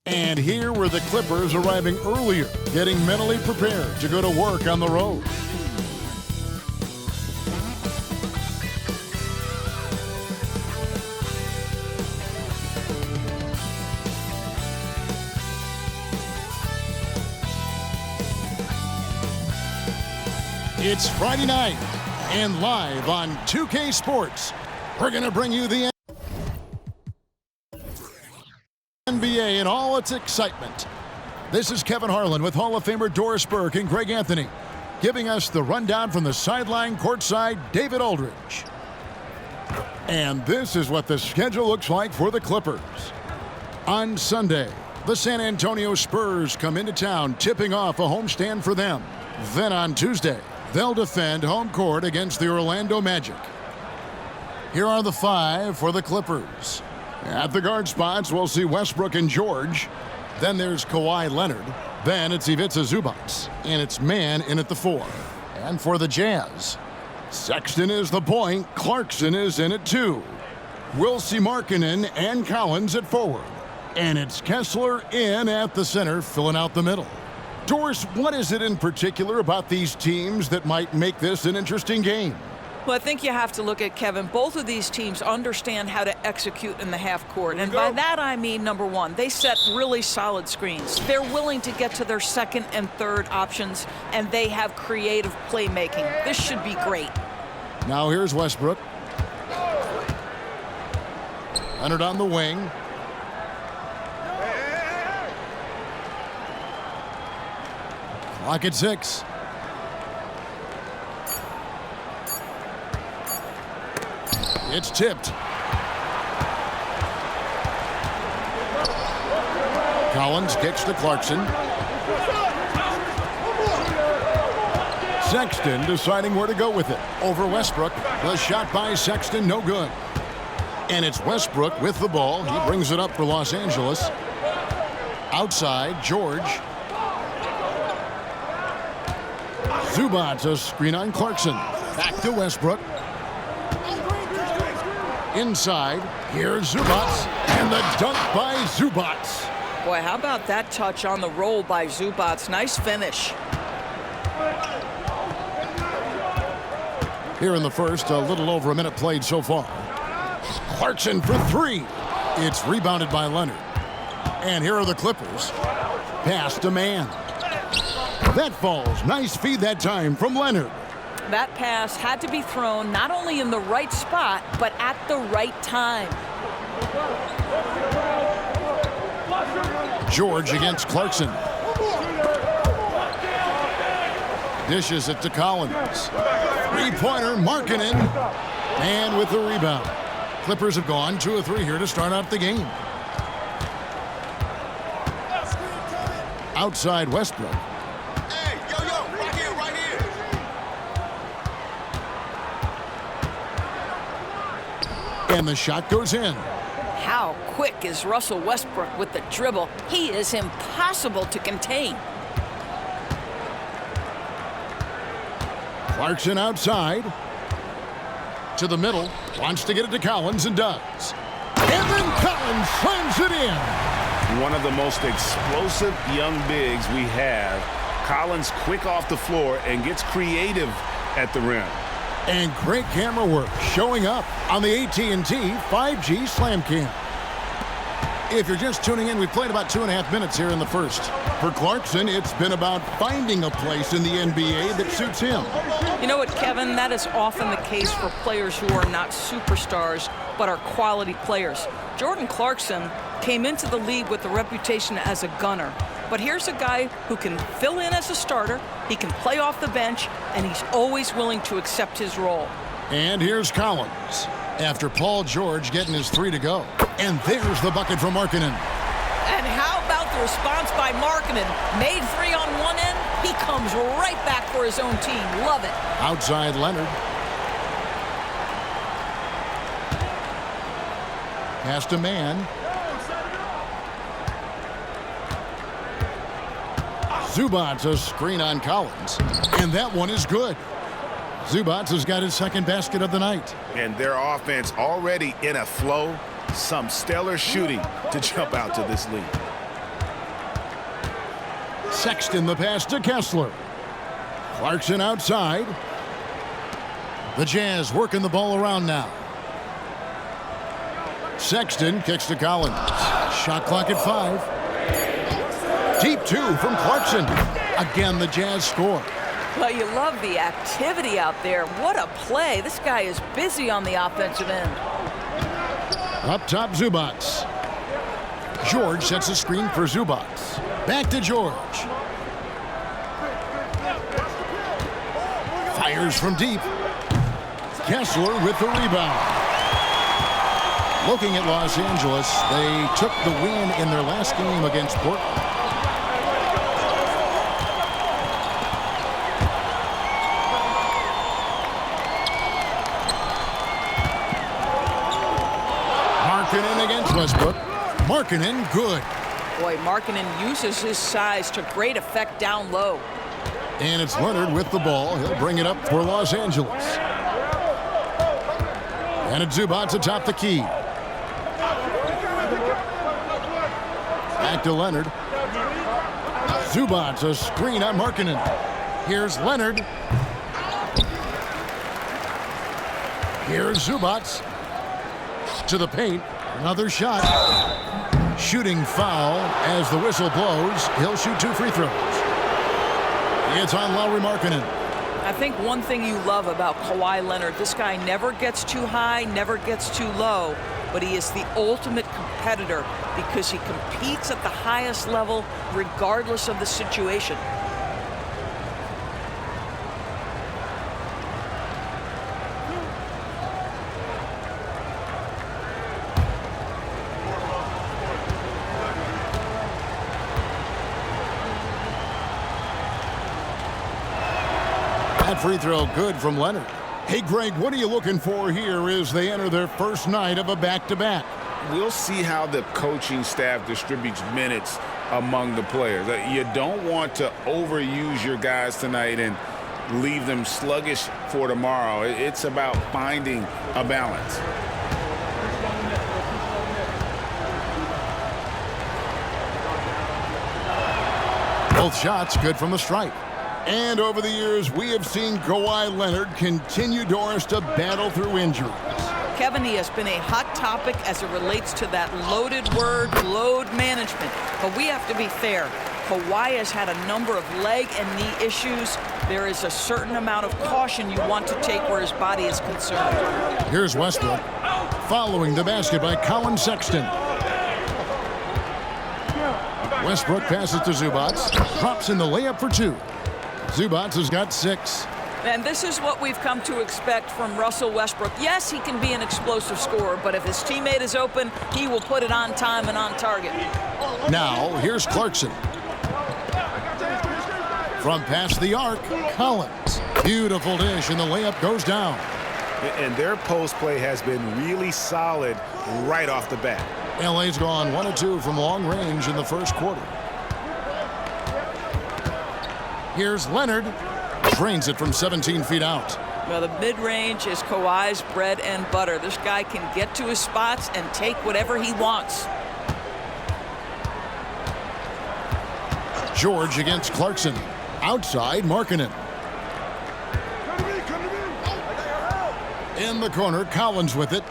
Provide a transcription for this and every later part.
And here were the Clippers arriving earlier, getting mentally prepared to go to work on the road. It's Friday night, and live on 2K Sports, we're going to bring you the NBA in all its excitement. This is Kevin Harlan with Hall of Famer Doris Burke and Greg Anthony, giving us the rundown from the sideline courtside, David Aldridge. And this is what the schedule looks like for the Clippers. On Sunday, the San Antonio Spurs come into town, tipping off a homestand for them. Then on Tuesday, they'll defend home court against the Orlando Magic. Here are the five for the Clippers. At the guard spots, we'll see Westbrook and George. Then there's Kawhi Leonard. Then it's Ivica Zubac. And it's Man in at the four. And for the Jazz, Sexton is the point. Clarkson is in at two. We'll see Markkanen and Collins at forward. And it's Kessler in at the center, filling out the middle. Doris, what is it in particular about these teams that might make this an interesting game? Well, I think you have to look at, Kevin, both of these teams understand how to execute in the half court. And by that I mean, number one, they set really solid screens. They're willing to get to their second and third options, and they have creative playmaking. This should be great. Now here's Westbrook. Leonard on the wing. Clock at 6. It's tipped. Collins kicks to Clarkson. Sexton deciding where to go with it. Over Westbrook. The shot by Sexton, no good. And it's Westbrook with the ball. He brings it up for Los Angeles. Outside, George. Zubac, a screen on Clarkson. Back to Westbrook. Inside, here's Zubac, and the dunk by Zubac. Boy, how about that touch on the roll by Zubac? Nice finish. Here in the first, a little over a minute played so far. Clarkson for three. It's rebounded by Leonard. And here are the Clippers. Pass to Man. That falls. Nice feed that time from Leonard. That pass had to be thrown not only in the right spot, but at the right time. George against Clarkson. Dishes it to Collins. Three-pointer, Markkanen. And with the rebound. Clippers have gone 2 of 3 here to start out the game. Outside Westbrook. And the shot goes in. How quick is Russell Westbrook with the dribble? He is impossible to contain. Clarkson outside. To the middle. Wants to get it to Collins and does. And then Collins slams it in. One of the most explosive young bigs we have. Collins quick off the floor and gets creative at the rim. And great camera work showing up on the AT&T 5G Slam Cam. If you're just tuning in, we played about 2.5 minutes here in the first. For Clarkson, it's been about finding a place in the NBA that suits him. You know what, Kevin? That is often the case for players who are not superstars, but are quality players. Jordan Clarkson came into the league with a reputation as a gunner. But here's a guy who can fill in as a starter, he can play off the bench, and he's always willing to accept his role. And here's Collins. After Paul George getting his 3 to go. And there's the bucket from Markkanen. And how about the response by Markkanen? Made 3 on one end, he comes right back for his own team. Love it. Outside Leonard. Pass to Man. Zubac, a screen on Collins. And that one is good. Zubac has got his second basket of the night. And their offense already in a flow. Some stellar shooting to jump out to this lead. Sexton the pass to Kessler. Clarkson outside. The Jazz working the ball around now. Sexton kicks to Collins. Shot clock at 5. Deep 2 from Clarkson. Again, the Jazz score. Well, you love the activity out there. What a play. This guy is busy on the offensive end. Up top, Zubats. George sets a screen for Zubats. Back to George. Fires from deep. Kessler with the rebound. Looking at Los Angeles, they took the win in their last game against Portland. Markkanen against Westbrook. Markkanen, good. Boy, Markkanen uses his size to great effect down low. And it's Leonard with the ball. He'll bring it up for Los Angeles. And it's Zubats atop the key. Back to Leonard. Zubats, a screen on Markkanen. Here's Leonard. Here's Zubats. To the paint. Another shot. Shooting foul as the whistle blows. He'll shoot 2 free throws. It's on Lauri Markkanen. I think one thing you love about Kawhi Leonard, this guy never gets too high, never gets too low, but he is the ultimate competitor because he competes at the highest level regardless of the situation. That free throw good from Leonard. Hey, Greg, what are you looking for here as they enter their first night of a back-to-back? We'll see how the coaching staff distributes minutes among the players. You don't want to overuse your guys tonight and leave them sluggish for tomorrow. It's about finding a balance. Both shots good from the stripe. And over the years, we have seen Kawhi Leonard continue, Doris, to battle through injuries. Kevin, he has been a hot topic as it relates to that loaded word, load management. But we have to be fair. Kawhi has had a number of leg and knee issues. There is a certain amount of caution you want to take where his body is concerned. Here's Westbrook. Following the basket by Colin Sexton. Westbrook passes to Zubats. Drops in the layup for 2. Zubats has got 6. And this is what we've come to expect from Russell Westbrook. Yes, he can be an explosive scorer, but if his teammate is open, he will put it on time and on target. Now, here's Clarkson. From past the arc, Collins. Beautiful dish, and the layup goes down. And their post play has been really solid right off the bat. LA's gone 1 of 2 from long range in the first quarter. Here's Leonard. Drains it from 17 feet out. Well, the mid-range is Kawhi's bread and butter. This guy can get to his spots and take whatever he wants. George against Clarkson. Outside, Markkanen. In the corner, Collins with it.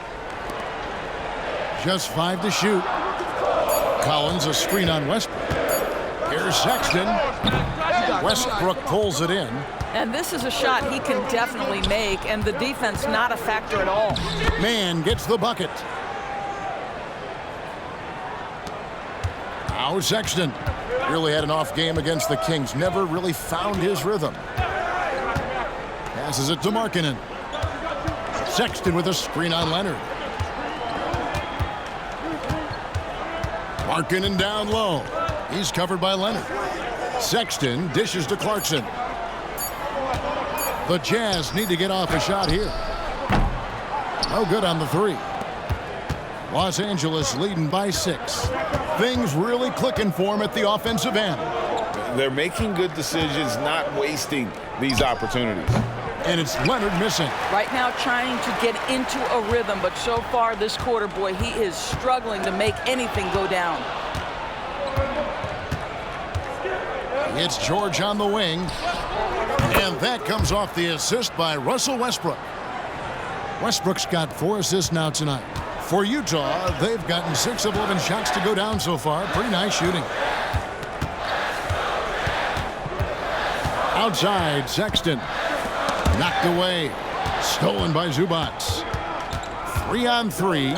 Just 5 to shoot. Collins a screen on Westbrook. Here's Sexton. Westbrook pulls it in. And this is a shot he can definitely make, and the defense not a factor at all. Man gets the bucket. Now Sexton. Really had an off game against the Kings. Never really found his rhythm. Passes it to Markkanen. Sexton with a screen on Leonard. Markkanen down low. He's covered by Leonard. Sexton dishes to Clarkson. The Jazz need to get off a shot here. No good on the 3. Los Angeles leading by 6. Things really clicking for them at the offensive end. They're making good decisions, not wasting these opportunities. And it's Leonard missing. Right now trying to get into a rhythm, but so far this quarter, boy, he is struggling to make anything go down. It's George on the wing. And that comes off the assist by Russell Westbrook. Westbrook's got 4 assists now tonight. For Utah, they've gotten 6 of 11 shots to go down so far. Pretty nice shooting. Outside, Sexton. Knocked away. Stolen by Zubac. 3-on-3.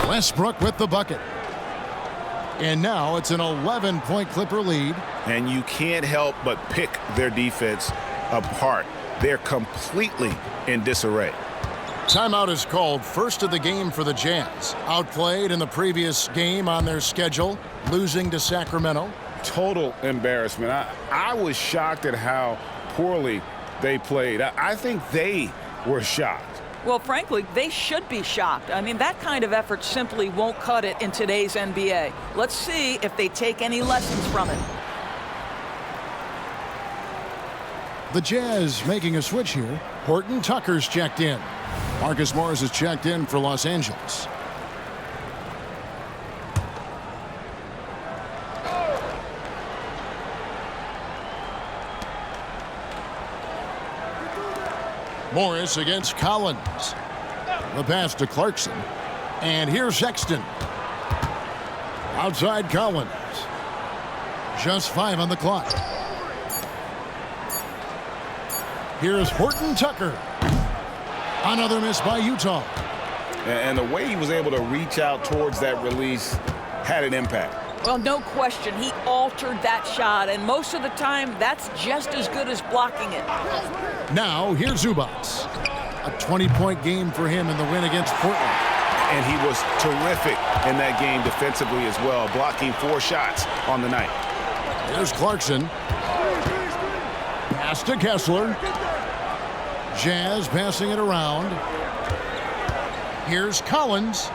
Westbrook with the bucket. And now it's an 11-point Clipper lead. And you can't help but pick their defense apart. They're completely in disarray. Timeout is called, first of the game for the Jazz. Outplayed in the previous game on their schedule, losing to Sacramento. Total embarrassment. I was shocked at how poorly they played. I think they were shocked. Well, frankly, they should be shocked. I mean, that kind of effort simply won't cut it in today's NBA. Let's see if they take any lessons from it. The Jazz making a switch here. Horton Tucker's checked in. Marcus Morris is checked in for Los Angeles. Morris against Collins. The pass to Clarkson. And here's Sexton. Outside Collins. Just 5 on the clock. Here's Horton Tucker. Another miss by Utah. And the way he was able to reach out towards that release had an impact. Well, no question. He altered that shot, and most of the time, that's just as good as blocking it. Now, here's Zubac. A 20-point game for him in the win against Portland. And he was terrific in that game defensively as well, blocking 4 shots on the night. Here's Clarkson. Pass to Kessler. Jazz passing it around. Here's Collins.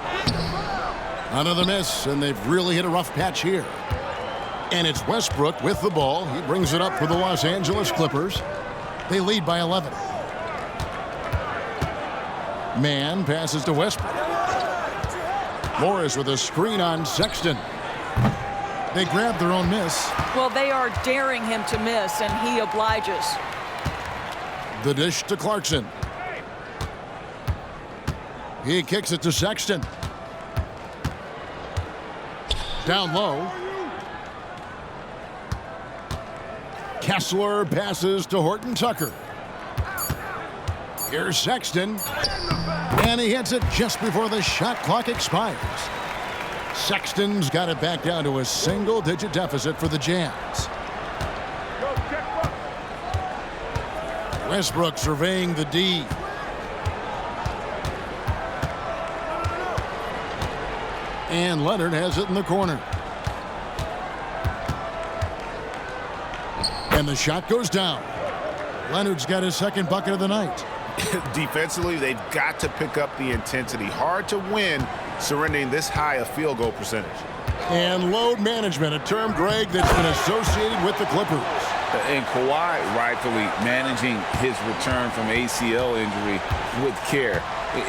Another miss, and they've really hit a rough patch here. And it's Westbrook with the ball. He brings it up for the Los Angeles Clippers. They lead by 11. Mann passes to Westbrook. Morris with a screen on Sexton. They grab their own miss. Well, they are daring him to miss, and he obliges. The dish to Clarkson. He kicks it to Sexton. Down low. Kessler passes to Horton Tucker. Here's Sexton. And he hits it just before the shot clock expires. Sexton's got it back down to a single-digit deficit for the Jazz. Westbrook surveying the D. And Leonard has it in the corner. And the shot goes down. Leonard's got his second bucket of the night. Defensively, they've got to pick up the intensity. Hard to win surrendering this high a field goal percentage. And load management, a term, Greg, that's been associated with the Clippers. And Kawhi rightfully managing his return from ACL injury with care.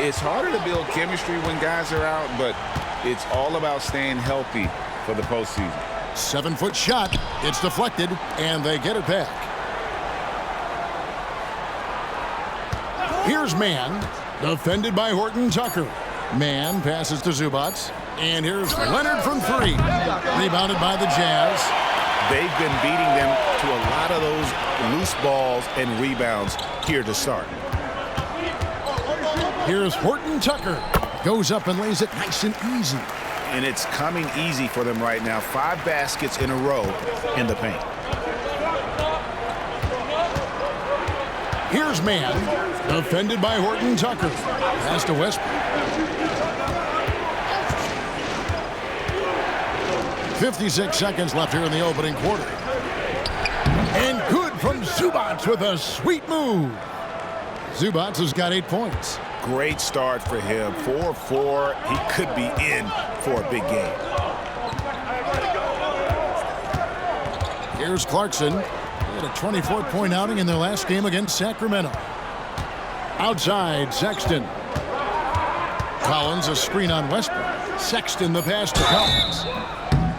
It's harder to build chemistry when guys are out, but it's all about staying healthy for the postseason. 7-foot shot. It's deflected, and they get it back. Here's Mann, defended by Horton Tucker. Mann passes to Zubac, and here's Leonard from 3. Rebounded by the Jazz. They've been beating them to a lot of those loose balls and rebounds here to start. Here's Horton Tucker. Goes up and lays it nice and easy. And it's coming easy for them right now. 5 baskets in a row in the paint. Here's Mann, defended by Horton Tucker. Pass to Westbrook. 56 seconds left here in the opening quarter. And good from Zubac with a sweet move. Zubac has got 8 points. Great start for him. 4-4. He could be in for a big game. Here's Clarkson. He had a 24-point outing in their last game against Sacramento. Outside, Sexton. Collins, a screen on Westbrook. Sexton, the pass to Collins.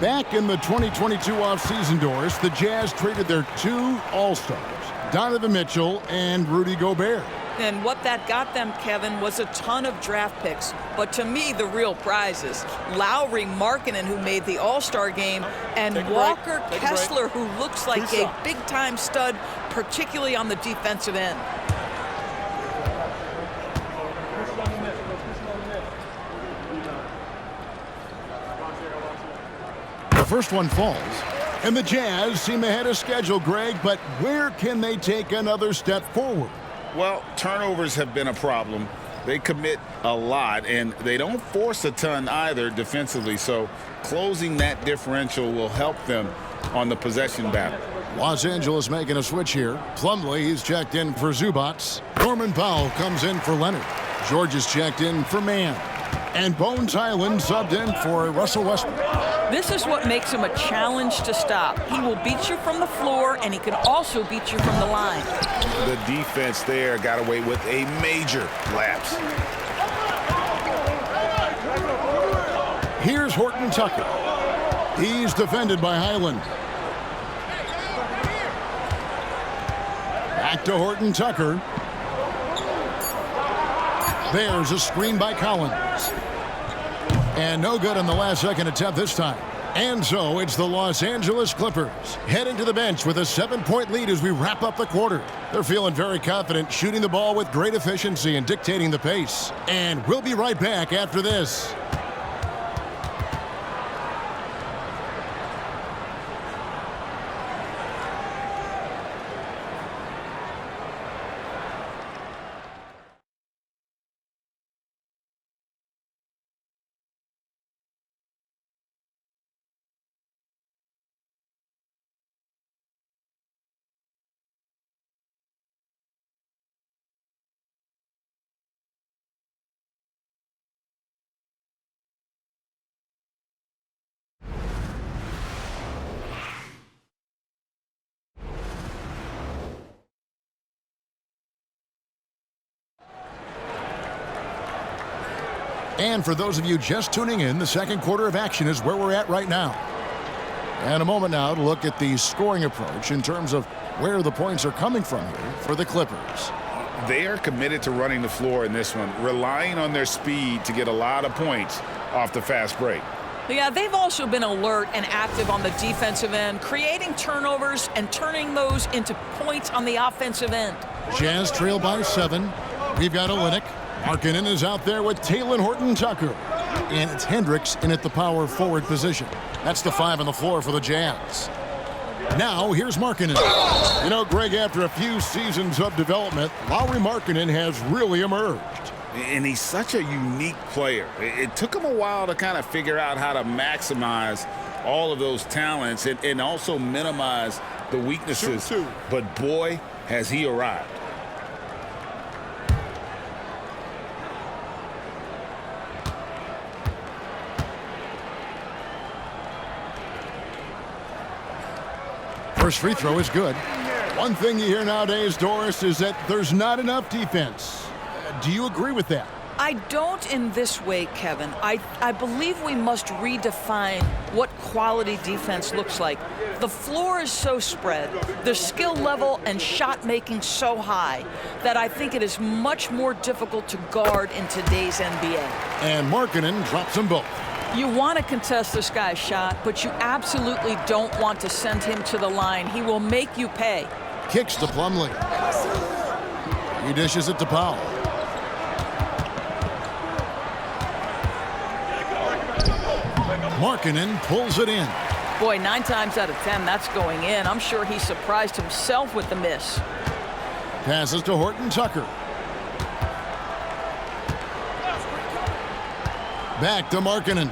Back in the 2022 offseason, Doris, the Jazz traded their 2 All-Stars, Donovan Mitchell and Rudy Gobert. And what that got them, Kevin, was a ton of draft picks. But to me, the real prize is Lauri Markkanen, who made the All-Star game, and Walker Kessler, who looks like a big-time stud, particularly on the defensive end. The first one falls. And the Jazz seem ahead of schedule, Greg, but where can they take another step forward? Well, turnovers have been a problem. They commit a lot, and they don't force a ton either defensively. So closing that differential will help them on the possession battle. Los Angeles making a switch here. Plumlee, he's checked in for Zubats. Norman Powell comes in for Leonard. George is checked in for Mann. And Bones Hyland subbed in for Russell Westbrook. This is what makes him a challenge to stop. He will beat you from the floor, and he can also beat you from the line. The defense there got away with a major lapse. Here's Horton Tucker. He's defended by Hyland. Back to Horton Tucker. There's a screen by Collins. And no good on the last-second attempt this time. And so it's the Los Angeles Clippers heading to the bench with a 7-point lead as we wrap up the quarter. They're feeling very confident, shooting the ball with great efficiency and dictating the pace. And we'll be right back after this. And for those of you just tuning in, the second quarter of action is where we're at right now. And a moment now to look at the scoring approach in terms of where the points are coming from here for the Clippers. They are committed to running the floor in this one, relying on their speed to get a lot of points off the fast break. Yeah, they've also been alert and active on the defensive end, creating turnovers and turning those into points on the offensive end. Jazz trail by 7. We've got Olynyk. Markkanen is out there with Talen Horton-Tucker. And it's Hendricks in at the power forward position. That's the 5 on the floor for the Jazz. Now, here's Markkanen. You know, Greg, after a few seasons of development, Lauri Markkanen has really emerged. And he's such a unique player. It took him a while to kind of figure out how to maximize all of those talents and also minimize the weaknesses. But boy, has he arrived. First free throw is good. One thing you hear nowadays, Doris, is that there's not enough defense. Do you agree with that? I don't in this way, Kevin. I believe we must redefine what quality defense looks like. The floor is so spread, the skill level and shot making so high that I think it is much more difficult to guard in today's NBA. And Markkanen drops them both. You want to contest this guy's shot, but you absolutely don't want to send him to the line. He will make you pay. Kicks to Plumlee. He dishes it to Powell. Markkanen pulls it in. Boy, 9 times out of 10, that's going in. I'm sure he surprised himself with the miss. Passes to Horton-Tucker. Back to Markkanen.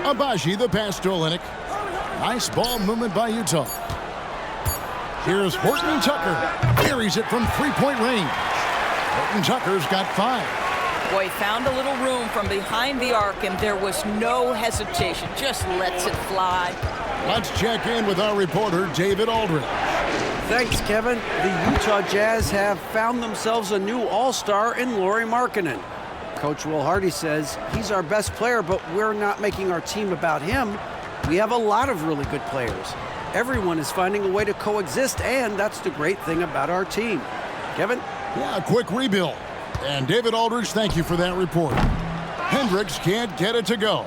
Agbaji, the pass to Olynyk. Nice ball movement by Utah. Here's Horton-Tucker. Carries it from three-point range. Horton-Tucker's got 5. Boy, found a little room from behind the arc, and there was no hesitation. Just lets it fly. Let's check in with our reporter, David Aldridge. Thanks, Kevin. The Utah Jazz have found themselves a new all-star in Lauri Markkanen. Coach Will Hardy says he's our best player, but we're not making our team about him. We have a lot of really good players. Everyone is finding a way to coexist, and that's the great thing about our team. Kevin? Yeah, a quick rebuild. And David Aldridge, thank you for that report. Hendricks can't get it to go.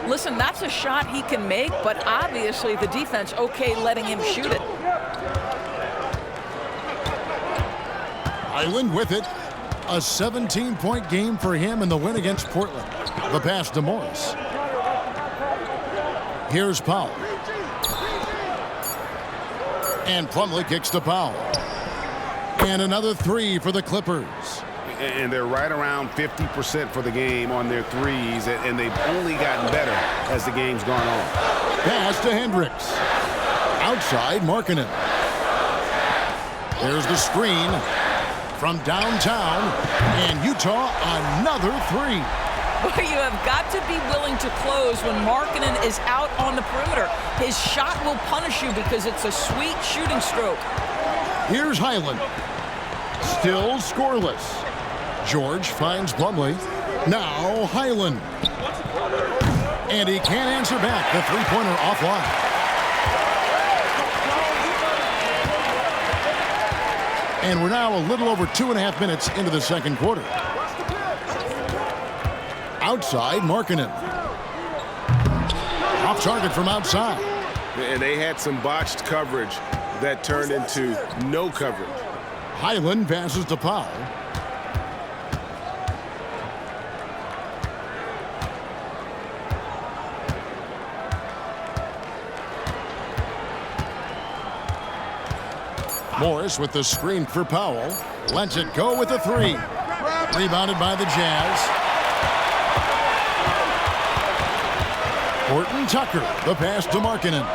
Listen, that's a shot he can make, but obviously the defense okay letting him shoot it. Highland with it. A 17-point game for him in the win against Portland. The pass to Morris. Here's Powell. And Plumlee kicks to Powell. And another three for the Clippers. And they're right around 50% for the game on their threes, and they've only gotten better as the game's gone on. Pass to Hendricks. Outside, Markkanen. There's the screen from downtown, and Utah another three. But you have got to be willing to close when Markkanen is out on the perimeter. His shot will punish you because it's a sweet shooting stroke. Here's Highland. Still scoreless. George finds Plumlee. Now Highland. And he can't answer back. The three-pointer offline. And we're now a little over 2.5 minutes into the second quarter. Outside, Markkanen. Off target from outside. And they had some botched coverage that turned into no coverage. Highland passes to Powell. Morris with the screen for Powell. Lets it go with a three. Rebounded by the Jazz. Horton Tucker, the pass to Markkanen.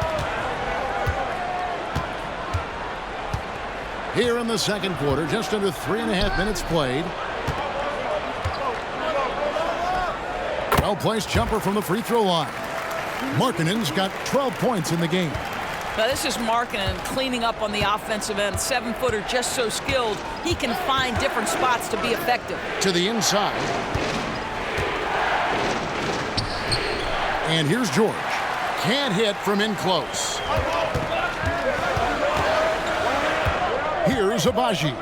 Here in the second quarter, just under 3.5 minutes played. Well-placed jumper from the free throw line. Markkanen's got 12 points in the game. Now this is Markkanen cleaning up on the offensive end. 7-footer, just so skilled. He can find different spots to be effective. To the inside. And here's George. Can't hit from in close. Here's Agbaji.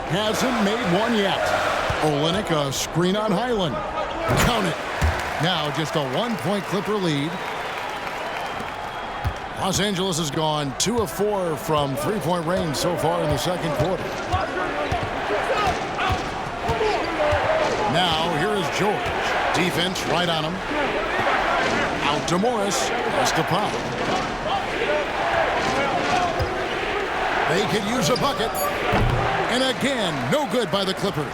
Hasn't made one yet. Olynyk a screen on Highland. Count it. Now just a 1-point Clipper lead. Los Angeles has gone 2 of 4 from three-point range so far in the second quarter. Now here is George. Defense right on him. Out to Morris. Pass to Powell. They could use a bucket. And again, no good by the Clippers.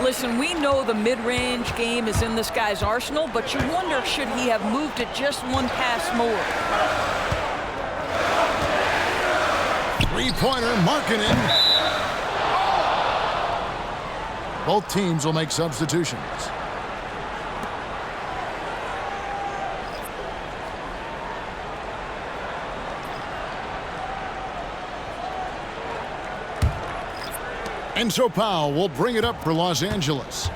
Listen, we know the mid-range game is in this guy's arsenal, but you wonder, should he have moved it just one pass more? Three-pointer, Markkanen. Both teams will make substitutions. And so Powell will bring it up for Los Angeles.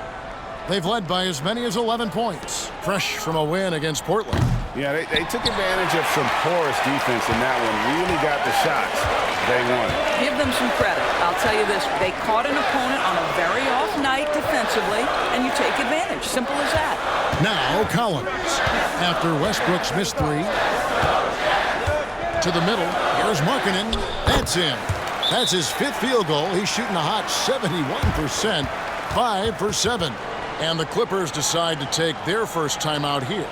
They've led by as many as 11 points, fresh from a win against Portland. Yeah, they took advantage of some porous defense in that one. Really got the shots they wanted. Give them some credit. I'll tell you this. They caught an opponent on a very off night defensively, and you take advantage. Simple as that. Now Collins. After Westbrook's missed three. To the middle. Here's Markkanen. That's in. That's his 5th field goal. He's shooting a hot 71%. 5 for 7. And the Clippers decide to take their first timeout here.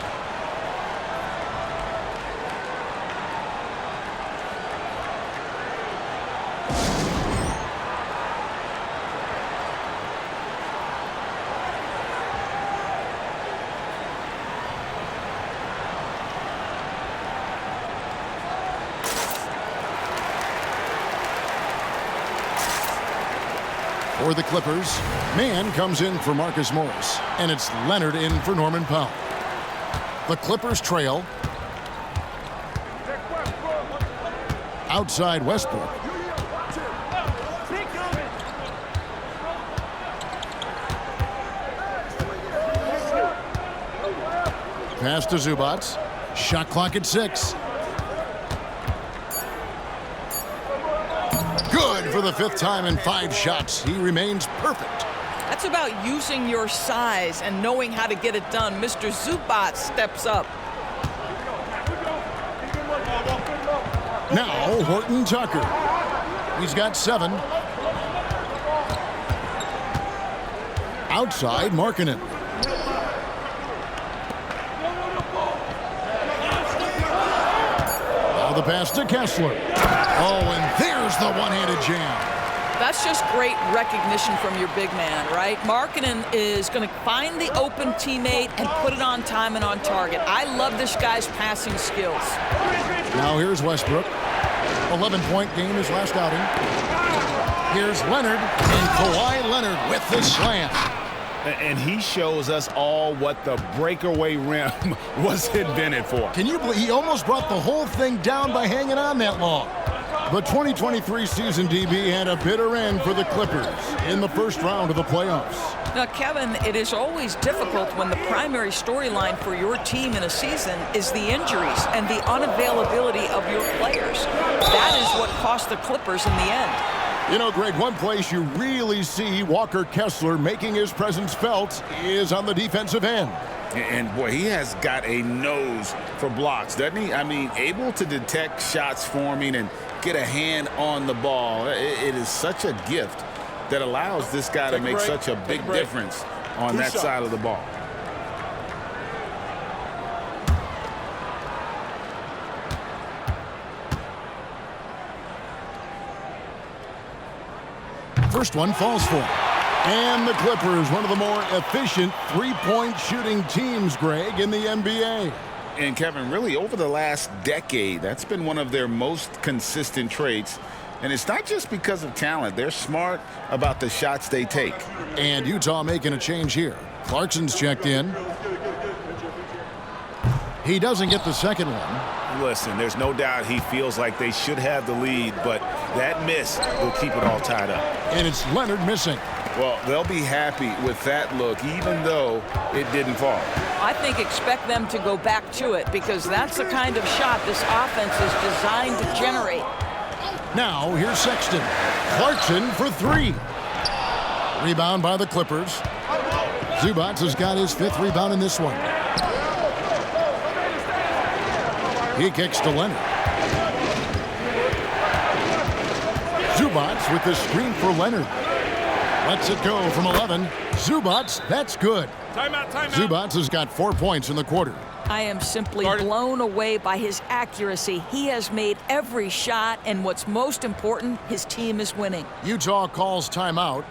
For the Clippers, Mann comes in for Marcus Morris, and it's Leonard in for Norman Powell. The Clippers trail. Outside Westbrook. pass to Zubac. Shot clock at 6. Good for the 5th time in 5 shots. He remains perfect. That's about using your size and knowing how to get it done. Mr. Zubac steps up. Now Horton Tucker. He's got 7. Outside Markkanen. Now the pass to Kessler. Oh, and there's the one-handed jam. That's just great recognition from your big man, right? Markkanen is going to find the open teammate and put it on time and on target. I love this guy's passing skills. Now here's Westbrook. 11-point game his last outing. Here's Leonard, and Kawhi Leonard with the slam. And he shows us all what the breakaway rim was invented for. Can you believe he almost brought the whole thing down by hanging on that long? The 2023 season, DB, had a bitter end for the Clippers in the first round of the playoffs. Now, Kevin, it is always difficult when the primary storyline for your team in a season is the injuries and the unavailability of your players. That is what cost the Clippers in the end. You know, Greg, one place you really see Walker Kessler making his presence felt is on the defensive end. And, boy, he has got a nose for blocks, doesn't he? I mean, able to detect shots forming and get a hand on the ball. It is such a gift that allows this guy to make such a big difference on that side of the ball. First one falls for him. And the Clippers, one of the more efficient three-point shooting teams, Greg, in the NBA. And, Kevin, really over the last decade, that's been one of their most consistent traits. And it's not just because of talent. They're smart about the shots they take. And Utah making a change here. Clarkson's checked in. He doesn't get the second one. Listen, there's no doubt he feels like they should have the lead, but that miss will keep it all tied up. And it's Leonard missing. Well, they'll be happy with that look, even though it didn't fall. I think expect them to go back to it because that's the kind of shot this offense is designed to generate. Now, here's Sexton. Clarkson for 3. Rebound by the Clippers. Zubac has got his 5th rebound in this one. He kicks to Leonard. Zubac with the screen for Leonard. Lets it go from 11. Zubac, that's good. Timeout. Zubac has got 4 points in the quarter. I am simply blown away by his accuracy. He has made every shot, and what's most important, his team is winning. Utah calls timeout.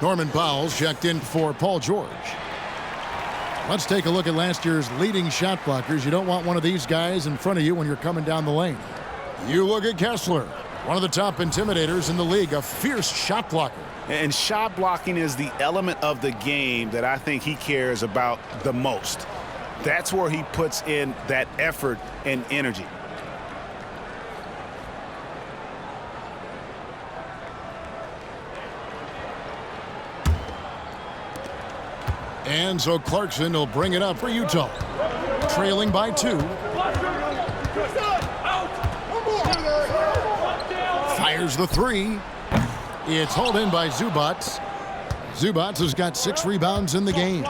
Norman Powell's checked in for Paul George. Let's take a look at last year's leading shot blockers. You don't want one of these guys in front of you when you're coming down the lane. You look at Kessler, one of the top intimidators in the league, a fierce shot blocker. And shot blocking is the element of the game that I think he cares about the most. That's where he puts in that effort and energy. And so Clarkson will bring it up for Utah. Trailing by 2. Fires the 3. It's hauled in by Zubats. Zubats has got 6 rebounds in the game.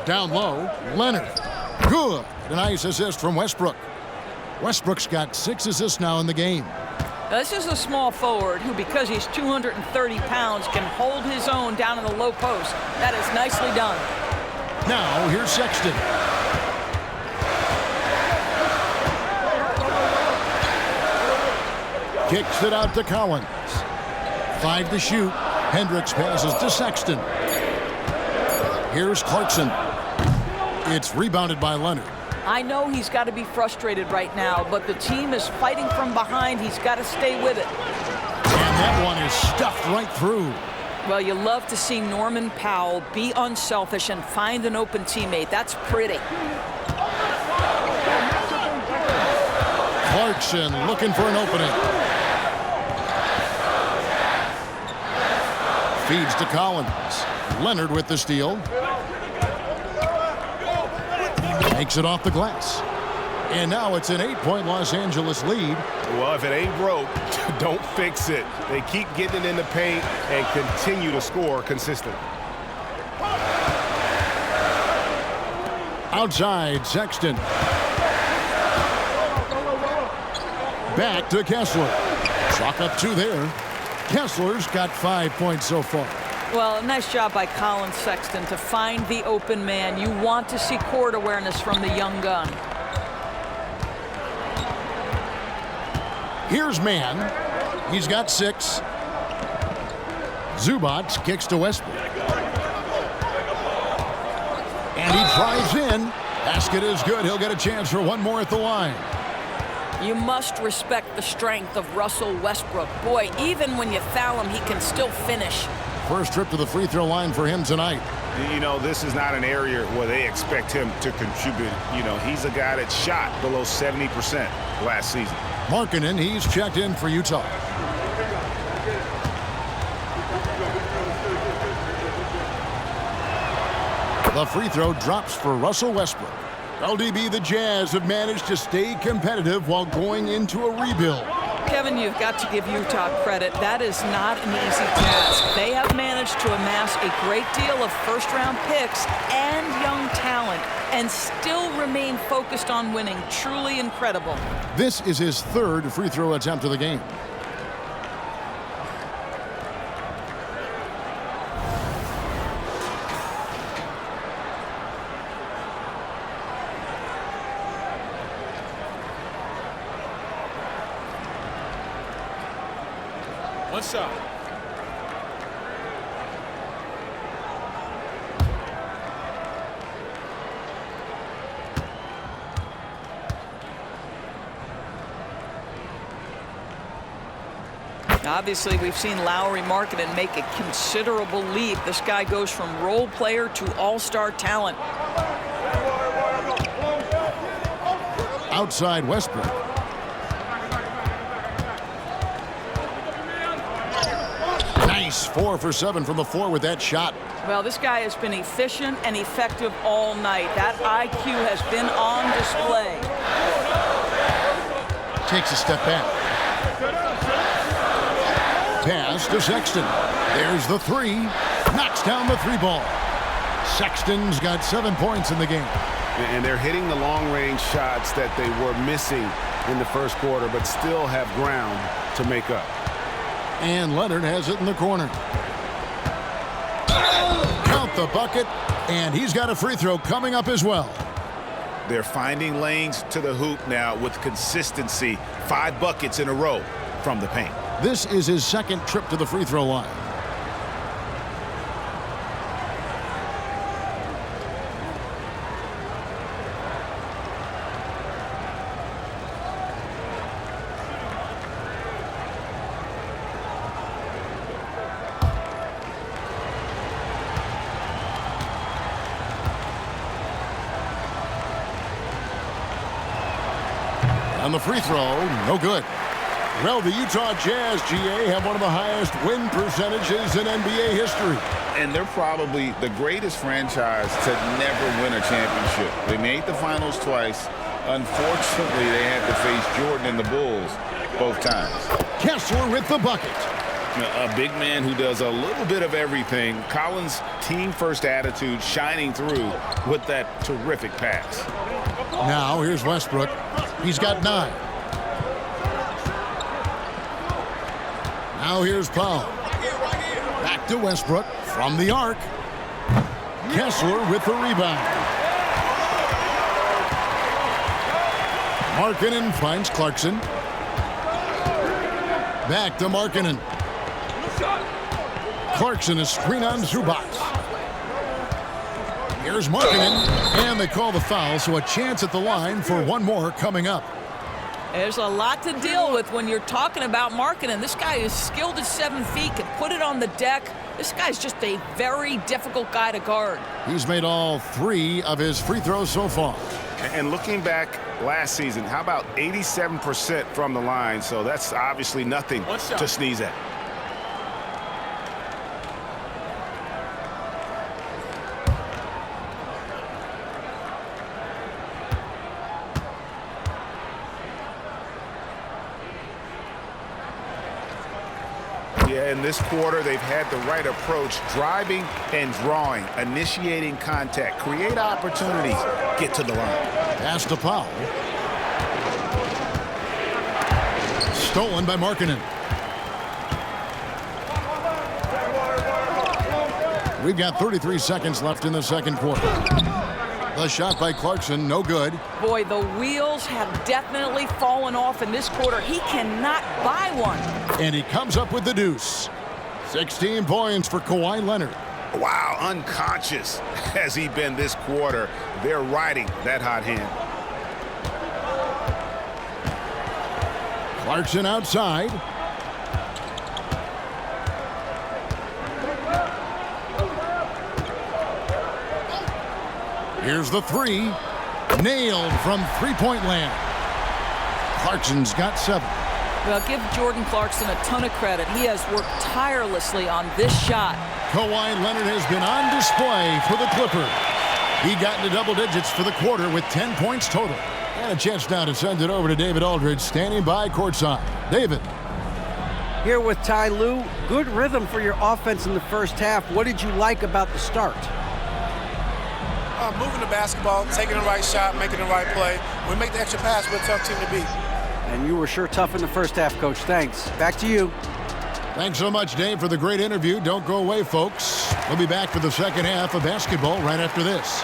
Down low, Leonard. Good. A nice assist from Westbrook. Westbrook's got 6 assists now in the game. Now, this is a small forward who, because he's 230 pounds, can hold his own down in the low post. That is nicely done. Now, here's Sexton. Kicks it out to Collins. 5 to shoot. Hendricks passes to Sexton. Here's Clarkson. It's rebounded by Leonard. I know he's got to be frustrated right now, but the team is fighting from behind. He's got to stay with it. And that one is stuffed right through. Well, you love to see Norman Powell be unselfish and find an open teammate. That's pretty. Clarkson looking for an opening. Feeds to Collins. Leonard with the steal. Makes it off the glass. And now it's an 8-point Los Angeles lead. Well, if it ain't broke, don't fix it. They keep getting it in the paint and continue to score consistently. Outside, Sexton. Back to Kessler. Chalk up 2 there. Kessler's got 5 points so far. Well, nice job by Colin Sexton to find the open man. You want to see court awareness from the young gun. Here's Mann. He's got 6. Zubats kicks to Westbrook. And he drives in. Basket is good. He'll get a chance for one more at the line. You must respect the strength of Russell Westbrook. Boy, even when you foul him, he can still finish. First trip to the free throw line for him tonight. You know, this is not an area where they expect him to contribute. You know, he's a guy that shot below 70% last season. Markkanen, he's checked in for Utah. The free throw drops for Russell Westbrook. LDB, the Jazz have managed to stay competitive while going into a rebuild. Kevin, you've got to give Utah credit. That is not an easy task. They have managed to amass a great deal of first-round picks and young talent and still remain focused on winning. Truly incredible. This is his 3rd free throw attempt of the game. What's up? Obviously, we've seen Lauri Markkanen make a considerable leap. This guy goes from role player to all-star talent. Outside Westbrook. Nice 4 for 7 from the floor with that shot. Well, this guy has been efficient and effective all night. That IQ has been on display. Takes a step back. Pass to Sexton. There's the 3. Knocks down the 3 ball. Sexton's got 7 points in the game. And they're hitting the long-range shots that they were missing in the first quarter, but still have ground to make up. And Leonard has it in the corner. Count the bucket, and he's got a free throw coming up as well. They're finding lanes to the hoop now with consistency. 5 buckets in a row from the paint. This is his 2nd trip to the free throw line. And the free throw, no good. Well, the Utah Jazz, GA, have one of the highest win percentages in NBA history. And they're probably the greatest franchise to never win a championship. They made the finals twice. Unfortunately, they had to face Jordan and the Bulls both times. Kessler with the bucket. A big man who does a little bit of everything. Collins' team-first attitude shining through with that terrific pass. Now, here's Westbrook. He's got 9. Now here's Powell. Back to Westbrook from the arc. Kessler with the rebound. Markkanen finds Clarkson. Back to Markkanen. Clarkson is screen on Zubac. Here's Markkanen, and they call the foul, so a chance at the line for one more coming up. There's a lot to deal with when you're talking about Markkanen. This guy is skilled at 7 feet, can put it on the deck. This guy's just a very difficult guy to guard. He's made all 3 of his free throws so far. And looking back last season, how about 87% from the line? So that's obviously nothing to sneeze at. Yeah, in this quarter, they've had the right approach, driving and drawing, initiating contact, create opportunities, get to the line. Pass to Powell. Stolen by Markkanen. We've got 33 seconds left in the second quarter. The shot by Clarkson, no good. Boy, the wheels have definitely fallen off in this quarter. He cannot buy one. And he comes up with the deuce. 16 points for Kawhi Leonard. Wow, unconscious has he been this quarter. They're riding that hot hand. Clarkson outside. Here's the 3. Nailed from three-point land. Clarkson's got 7. Well, give Jordan Clarkson a ton of credit. He has worked tirelessly on this shot. Kawhi Leonard has been on display for the Clippers. He got into double digits for the quarter with 10 points total. And a chance now to send it over to David Aldridge, standing by courtside. David. Here with Ty Lue, good rhythm for your offense in the first half. What did you like about the start? Moving the basketball, taking the right shot, making the right play. When we make the extra pass, we're a tough team to beat. And you were sure tough in the first half, Coach. Thanks. Back to you. Thanks so much, Dave, for the great interview. Don't go away, folks. We'll be back for the second half of basketball right after this.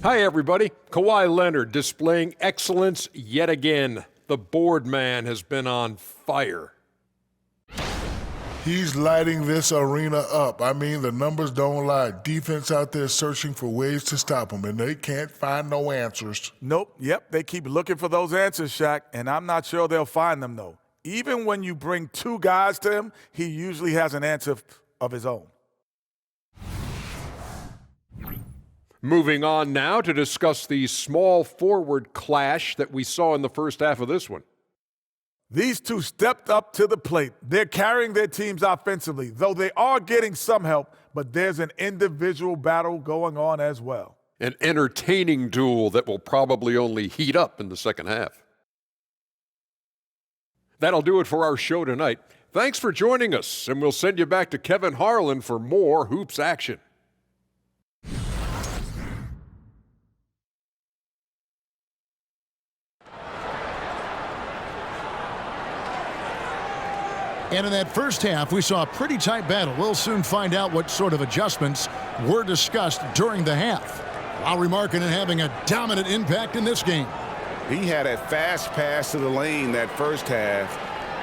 Hi, everybody. Kawhi Leonard displaying excellence yet again. The board man has been on fire. He's lighting this arena up. I mean, the numbers don't lie. Defense out there searching for ways to stop him, and they can't find no answers. Nope. Yep. They keep looking for those answers, Shaq, and I'm not sure they'll find them, though. Even when you bring 2 guys to him, he usually has an answer of his own. Moving on now to discuss the small forward clash that we saw in the first half of this one. These 2 stepped up to the plate. They're carrying their teams offensively, though they are getting some help, but there's an individual battle going on as well. An entertaining duel that will probably only heat up in the second half. That'll do it for our show tonight. Thanks for joining us, and we'll send you back to Kevin Harlan for more hoops action. And in that first half, we saw a pretty tight battle. We'll soon find out what sort of adjustments were discussed during the half. Lauri Markkanen having a dominant impact in this game. He had a fast pass to the lane that first half,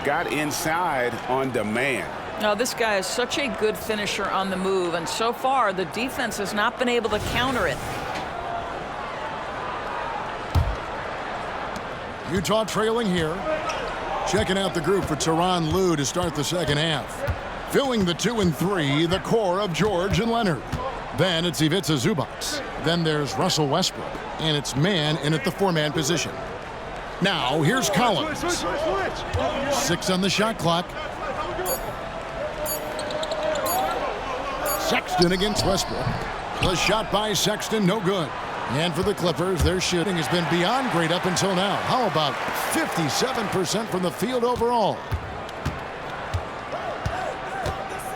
got inside on demand. Now, this guy is such a good finisher on the move, and so far the defense has not been able to counter it. Utah trailing here. Checking out the group for Tyronn Lue to start the second half. Filling the 2 and 3, the core of George and Leonard. Then it's Ivica Zubac. Then there's Russell Westbrook. And it's man in at the 4-man position. Now, here's Collins. 6 on the shot clock. Sexton against Westbrook. The shot by Sexton, no good. And for the Clippers, their shooting has been beyond great up until now. How about 57% from the field overall?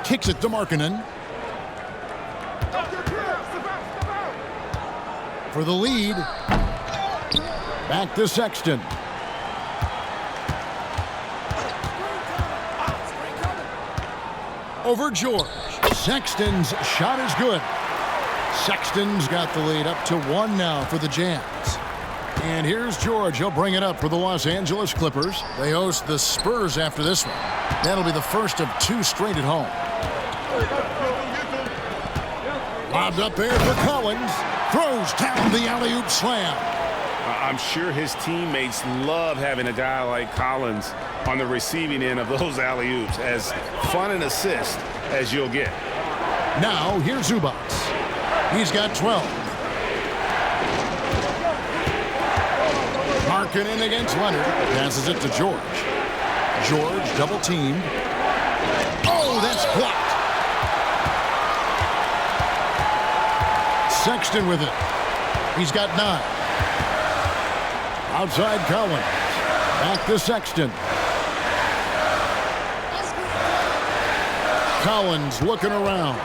Kicks it to Markkanen. For the lead. Back to Sexton. Over George. Sexton's shot is good. Sexton's got the lead up to 1 now for the Jazz. And here's George. He'll bring it up for the Los Angeles Clippers. They host the Spurs after this one. That'll be the first of 2 straight at home. Lobbed up there for Collins. Throws down the alley-oop slam. I'm sure his teammates love having a guy like Collins on the receiving end of those alley-oops. As fun an assist as you'll get. Now, here's Zubac. He's got 12. Markkanen against Leonard. Passes it to George. George double-teamed. Oh, that's blocked. Sexton with it. He's got 9. Outside Collins. Back to Sexton. Collins looking around.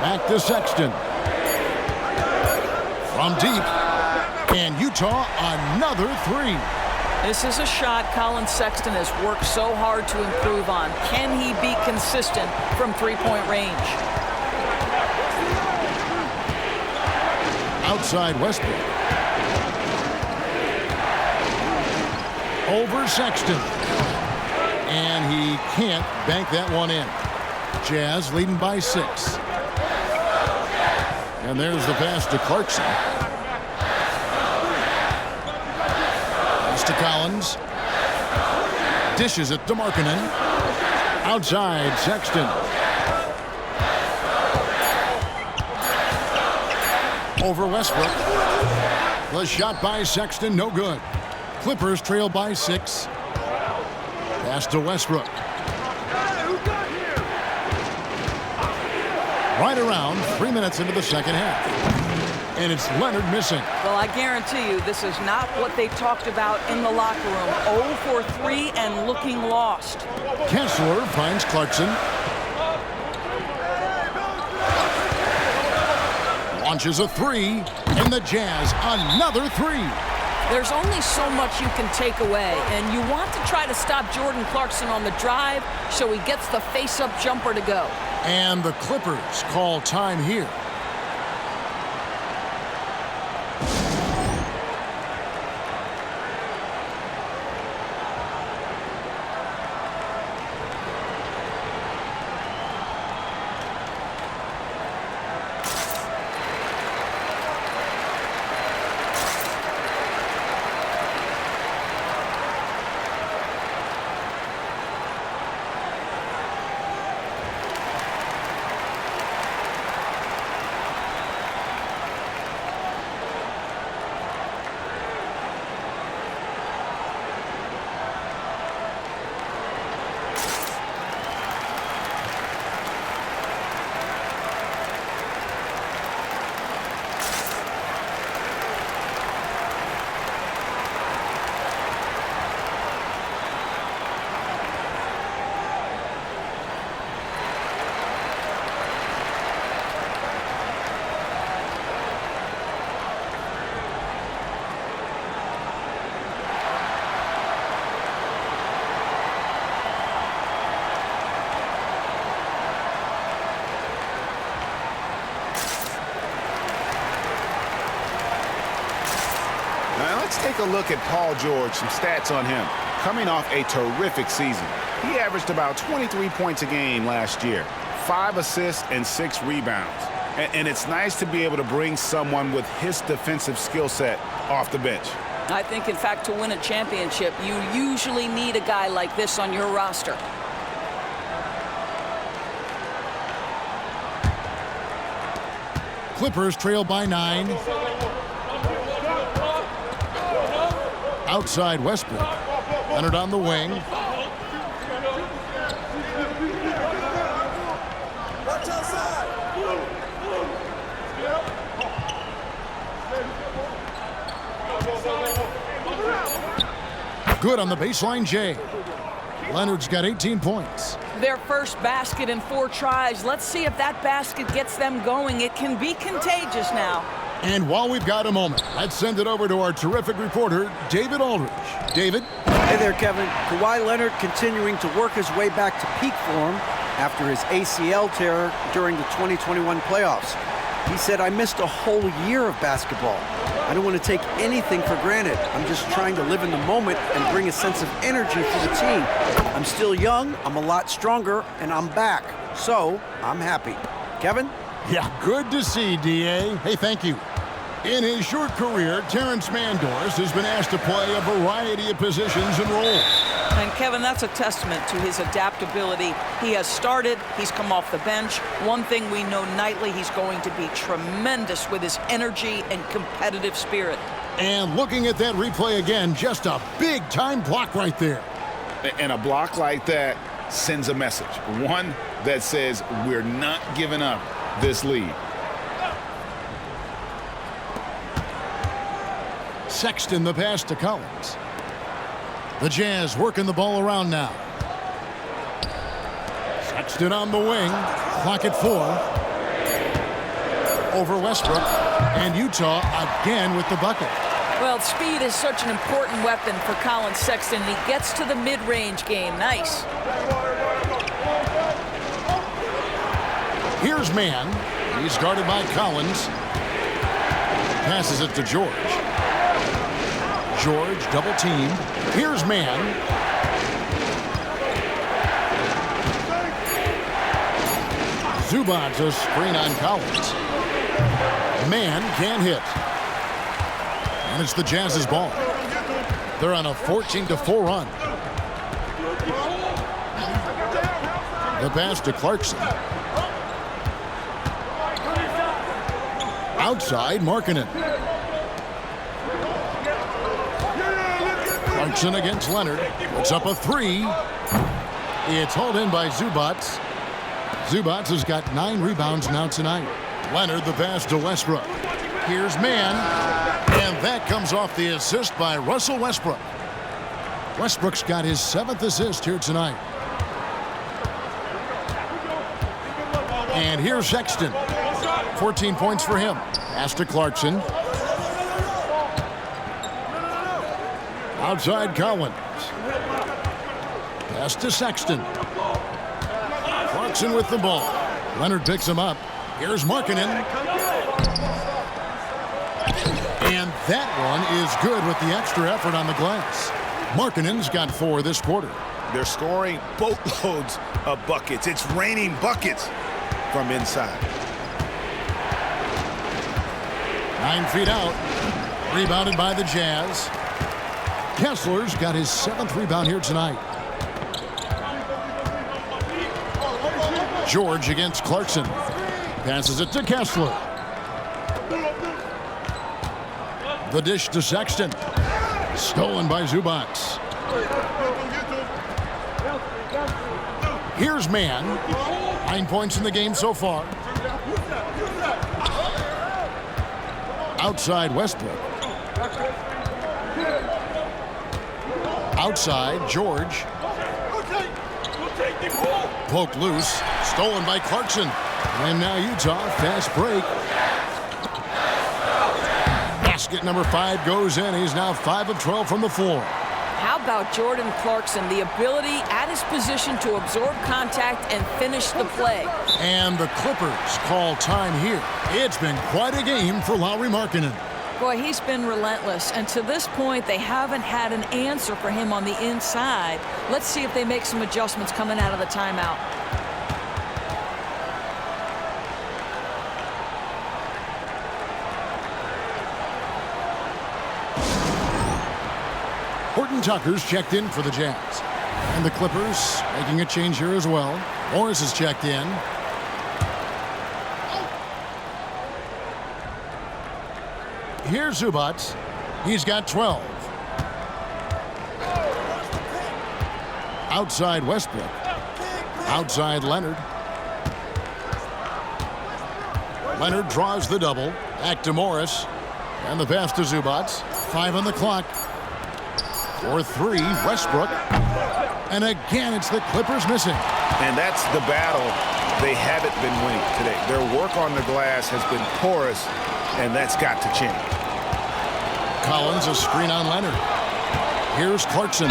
Back to Sexton. From deep. And Utah another 3. This is a shot Colin Sexton has worked so hard to improve on. Can he be consistent from 3-point range? Outside Westbrook. Over Sexton. And he can't bank that one in. Jazz leading by 6. And there's the pass to Clarkson. Pass to Collins. Dishes it to Markkanen. Outside Sexton. Over Westbrook. The shot by Sexton, no good. Clippers trail by 6. Pass to Westbrook. Right around 3 minutes into the second half. And it's Leonard missing. Well, I guarantee you this is not what they talked about in the locker room. 0 for 3 and looking lost. Kessler finds Clarkson. Launches a 3. And the Jazz another 3. There's only so much you can take away, and you want to try to stop Jordan Clarkson on the drive so he gets the face-up jumper to go. And the Clippers call time here. Let's take a look at Paul George, some stats on him. Coming off a terrific season. He averaged about 23 points a game last year, 5 assists and 6 rebounds. And it's nice to be able to bring someone with his defensive skill set off the bench. I think, in fact, to win a championship, you usually need a guy like this on your roster. Clippers trail by 9. Outside Westbrook. Leonard on the wing. Good on the baseline, Jay. Leonard's got 18 points. Their first basket in 4 tries. Let's see if that basket gets them going. It can be contagious now. And while we've got a moment, let's send it over to our terrific reporter, David Aldridge. David? Hey there, Kevin. Kawhi Leonard continuing to work his way back to peak form after his ACL tear during the 2021 playoffs. He said, "I missed a whole year of basketball. I don't want to take anything for granted. I'm just trying to live in the moment and bring a sense of energy for the team. I'm still young, I'm a lot stronger, and I'm back. So, I'm happy." Kevin? Yeah, good to see, D.A. Hey, thank you. In his short career, Terrence Mandors has been asked to play a variety of positions and roles. And Kevin, that's a testament to his adaptability. He has started, he's come off the bench. One thing we know nightly, he's going to be tremendous with his energy and competitive spirit. And looking at that replay again, just a big-time block right there. And a block like that sends a message. One that says we're not giving up this lead. Sexton the pass to Collins. The Jazz working the ball around now. Sexton on the wing. Clock at 4. Over Westbrook. And Utah again with the bucket. Well, speed is such an important weapon for Colin Sexton. He gets to the mid-range game. Nice. Here's Mann. He's guarded by Collins. Passes it to George. George double teamed. Here's Mann. Zubac a screen on Collins. Mann can't hit. And it's the Jazz's ball. They're on a 14-4 run. The pass to Clarkson. Outside, Markkanen. Clarkson against Leonard. Puts up a 3. It's hauled in by Zubac. Zubac has got 9 rebounds now tonight. Leonard the pass to Westbrook. Here's Mann. And that comes off the assist by Russell Westbrook. Westbrook's got his 7th assist here tonight. And here's Sexton. 14 points for him. Pass to Clarkson. Outside Collins. Pass to Sexton. Clarkson with the ball. Leonard picks him up. Here's Markkanen. And that one is good with the extra effort on the glass. Markkanen's got 4 this quarter. They're scoring boatloads of buckets. It's raining buckets from inside. 9 feet out. Rebounded by the Jazz. Kessler's got his 7th rebound here tonight. George against Clarkson. Passes it to Kessler. The dish to Sexton. Stolen by Zubac. Here's Mann. 9 points in the game so far. Outside Westbrook. Outside George. Poked loose. Stolen by Clarkson. And now Utah, fast break. Basket number 5 goes in. He's now 5 of 12 from the floor. How about Jordan Clarkson? The ability at his position to absorb contact and finish the play. And the Clippers call time here. It's been quite a game for Lauri Markkanen. Boy, he's been relentless, and to this point, they haven't had an answer for him on the inside. Let's see if they make some adjustments coming out of the timeout. Horton Tucker's checked in for the Jazz. And the Clippers making a change here as well. Morris is checked in. Here's Zubac. He's got 12. Outside Westbrook. Outside Leonard. Leonard draws the double. Back to Morris. And the pass to Zubac. 5 on the clock. For 3, Westbrook. And again, it's the Clippers missing. And that's the battle they haven't been winning today. Their work on the glass has been porous, and that's got to change. Collins, a screen on Leonard. Here's Clarkson.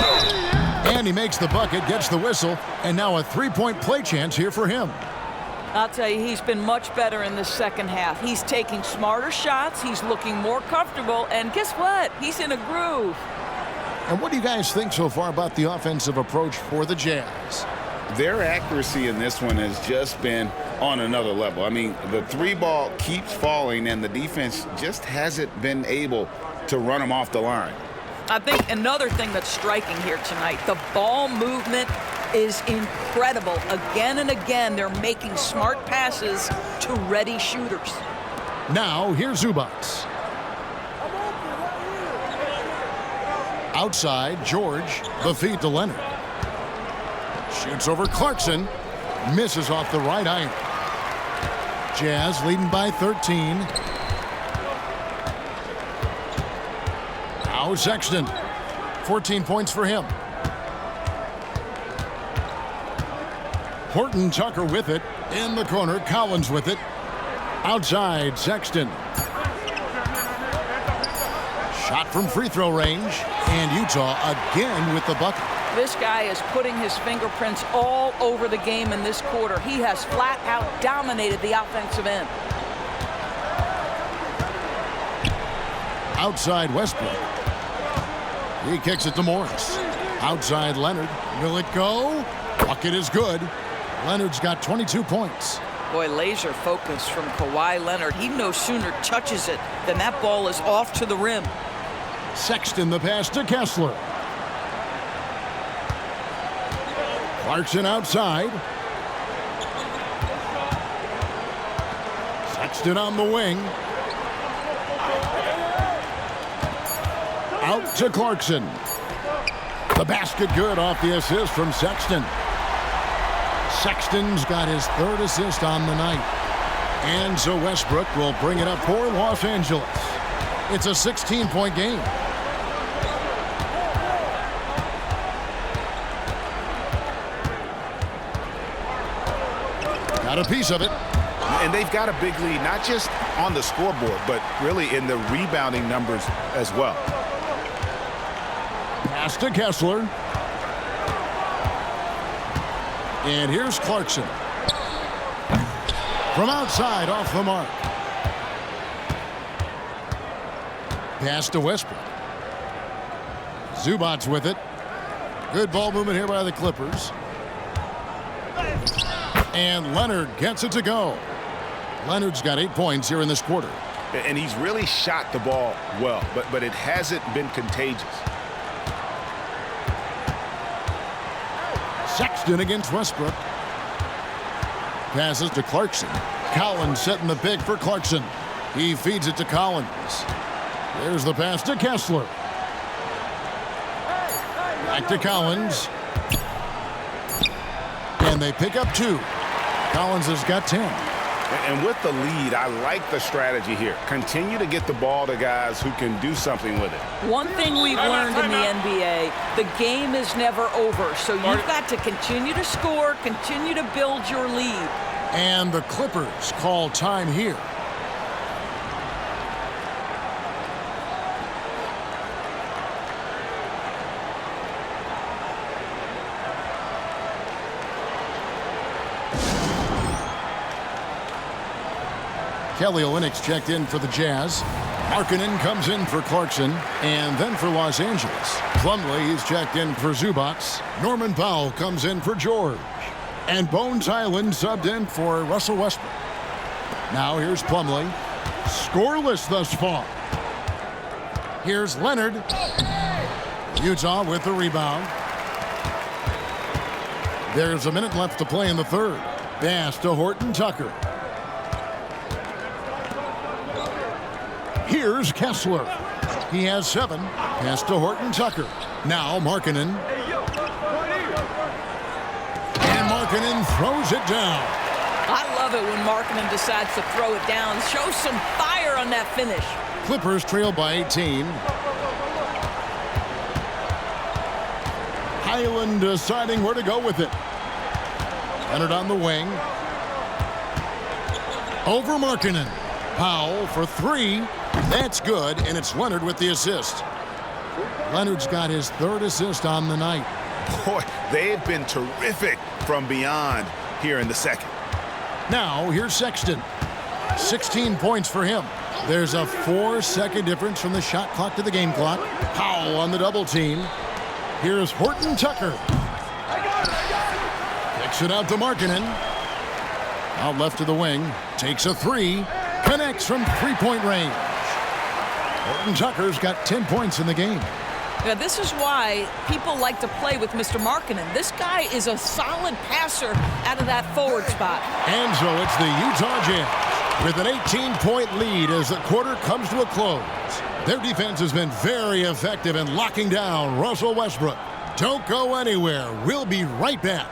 And he makes the bucket, gets the whistle, and now a three-point play chance here for him. I'll tell you, he's been much better in the second half. He's taking smarter shots. He's looking more comfortable. And guess what? He's in a groove. And what do you guys think so far about the offensive approach for the Jazz? Their accuracy in this one has just been on another level. I mean, the 3-ball keeps falling, and the defense just hasn't been able to run them off the line. I think another thing that's striking here tonight, the ball movement is incredible. Again and again, they're making smart passes to ready shooters. Now, here's Zubac. Outside, George. The feed to Leonard. Shoots over Clarkson. Misses off the right iron. Jazz leading by 13. Now Sexton. 14 points for him. Horton Tucker with it. In the corner, Collins with it. Outside, Sexton. Shot from free throw range. And Utah again with the bucket. This guy is putting his fingerprints all over the game in this quarter. He has flat out dominated the offensive end. Outside Westbrook. He kicks it to Morris. Outside Leonard. Will it go? Bucket is good. Leonard's got 22 points. Boy, laser focus from Kawhi Leonard. He no sooner touches it than that ball is off to the rim. Sexton the pass to Kessler. Clarkson outside. Sexton on the wing. Out to Clarkson. The basket good off the assist from Sexton. Sexton's got his 3rd assist on the night. And so Westbrook will bring it up for Los Angeles. It's a 16-point game. Got a piece of it. And they've got a big lead, not just on the scoreboard, but really in the rebounding numbers as well. Pass to Kessler. And here's Clarkson. From outside, off the mark. Pass to Westbrook. Zubac with it. Good ball movement here by the Clippers. And Leonard gets it to go. Leonard's got 8 points here in this quarter. And he's really shot the ball well, but it hasn't been contagious. Sexton against Westbrook. Passes to Clarkson. Collins setting the pick for Clarkson. He feeds it to Collins. There's the pass to Kessler. Back to Collins. And they pick up 2. Collins has got 10. And with the lead, I like the strategy here. Continue to get the ball to guys who can do something with it. One thing we've learned in the NBA, the game is never over. So you've got to continue to score, continue to build your lead. And the Clippers call time here. Kelly Olynyk checked in for the Jazz. Markkanen comes in for Clarkson, and then for Los Angeles. Plumlee is checked in for Zubac. Norman Powell comes in for George. And Bones Hyland subbed in for Russell Westbrook. Now here's Plumlee. Scoreless thus far. Here's Leonard. Utah with the rebound. There's a minute left to play in the third. Pass to Horton Tucker. Here's Kessler. He has 7. Pass to Horton Tucker. Now Markkanen. And Markkanen throws it down. I love it when Markkanen decides to throw it down. Show some fire on that finish. Clippers trail by 18. Highland deciding where to go with it. Leonard on the wing. Over Markkanen. Powell for 3. That's good, and it's Leonard with the assist. Leonard's got his 3rd assist on the night. Boy, they've been terrific from beyond here in the second. Now, here's Sexton. 16 points for him. There's a 4-second difference from the shot clock to the game clock. Powell on the double team. Here's Horton Tucker. Kicks it out to Markkanen. Out left to the wing. Takes a 3. Connects from 3-point range. Horton Tucker's got 10 points in the game. Yeah, this is why people like to play with Mr. Markkanen. This guy is a solid passer out of that forward spot. And so it's the Utah Jazz with an 18-point lead as the quarter comes to a close. Their defense has been very effective in locking down Russell Westbrook. Don't go anywhere. We'll be right back.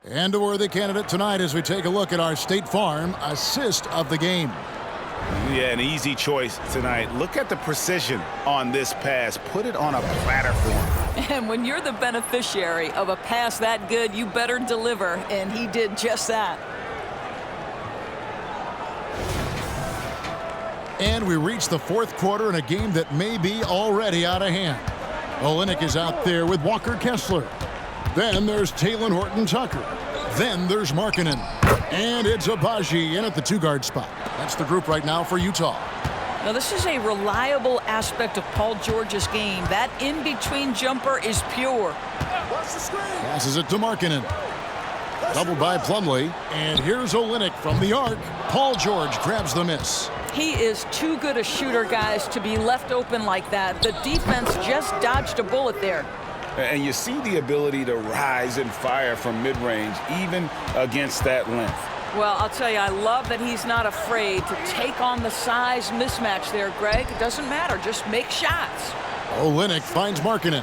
And a worthy candidate tonight as we take a look at our State Farm assist of the game. Yeah, an easy choice tonight. Look at the precision on this pass. Put it on a platter for him. And when you're the beneficiary of a pass that good, you better deliver, and he did just that. And we reach the 4th quarter in a game that may be already out of hand. Olynyk is out there with Walker Kessler. Then there's Talen Horton Tucker. Then there's Markkanen. And it's Agbaji in at the 2-guard spot. That's the group right now for Utah. Now, this is a reliable aspect of Paul George's game. That in-between jumper is pure. Passes it to Markkanen. Doubled by Plumlee. And here's Olynyk from the arc. Paul George grabs the miss. He is too good a shooter, guys, to be left open like that. The defense just dodged a bullet there. And you see the ability to rise and fire from mid-range, even against that length. Well, I'll tell you, I love that he's not afraid to take on the size mismatch there, Greg. It doesn't matter. Just make shots. Olynyk finds Markkanen.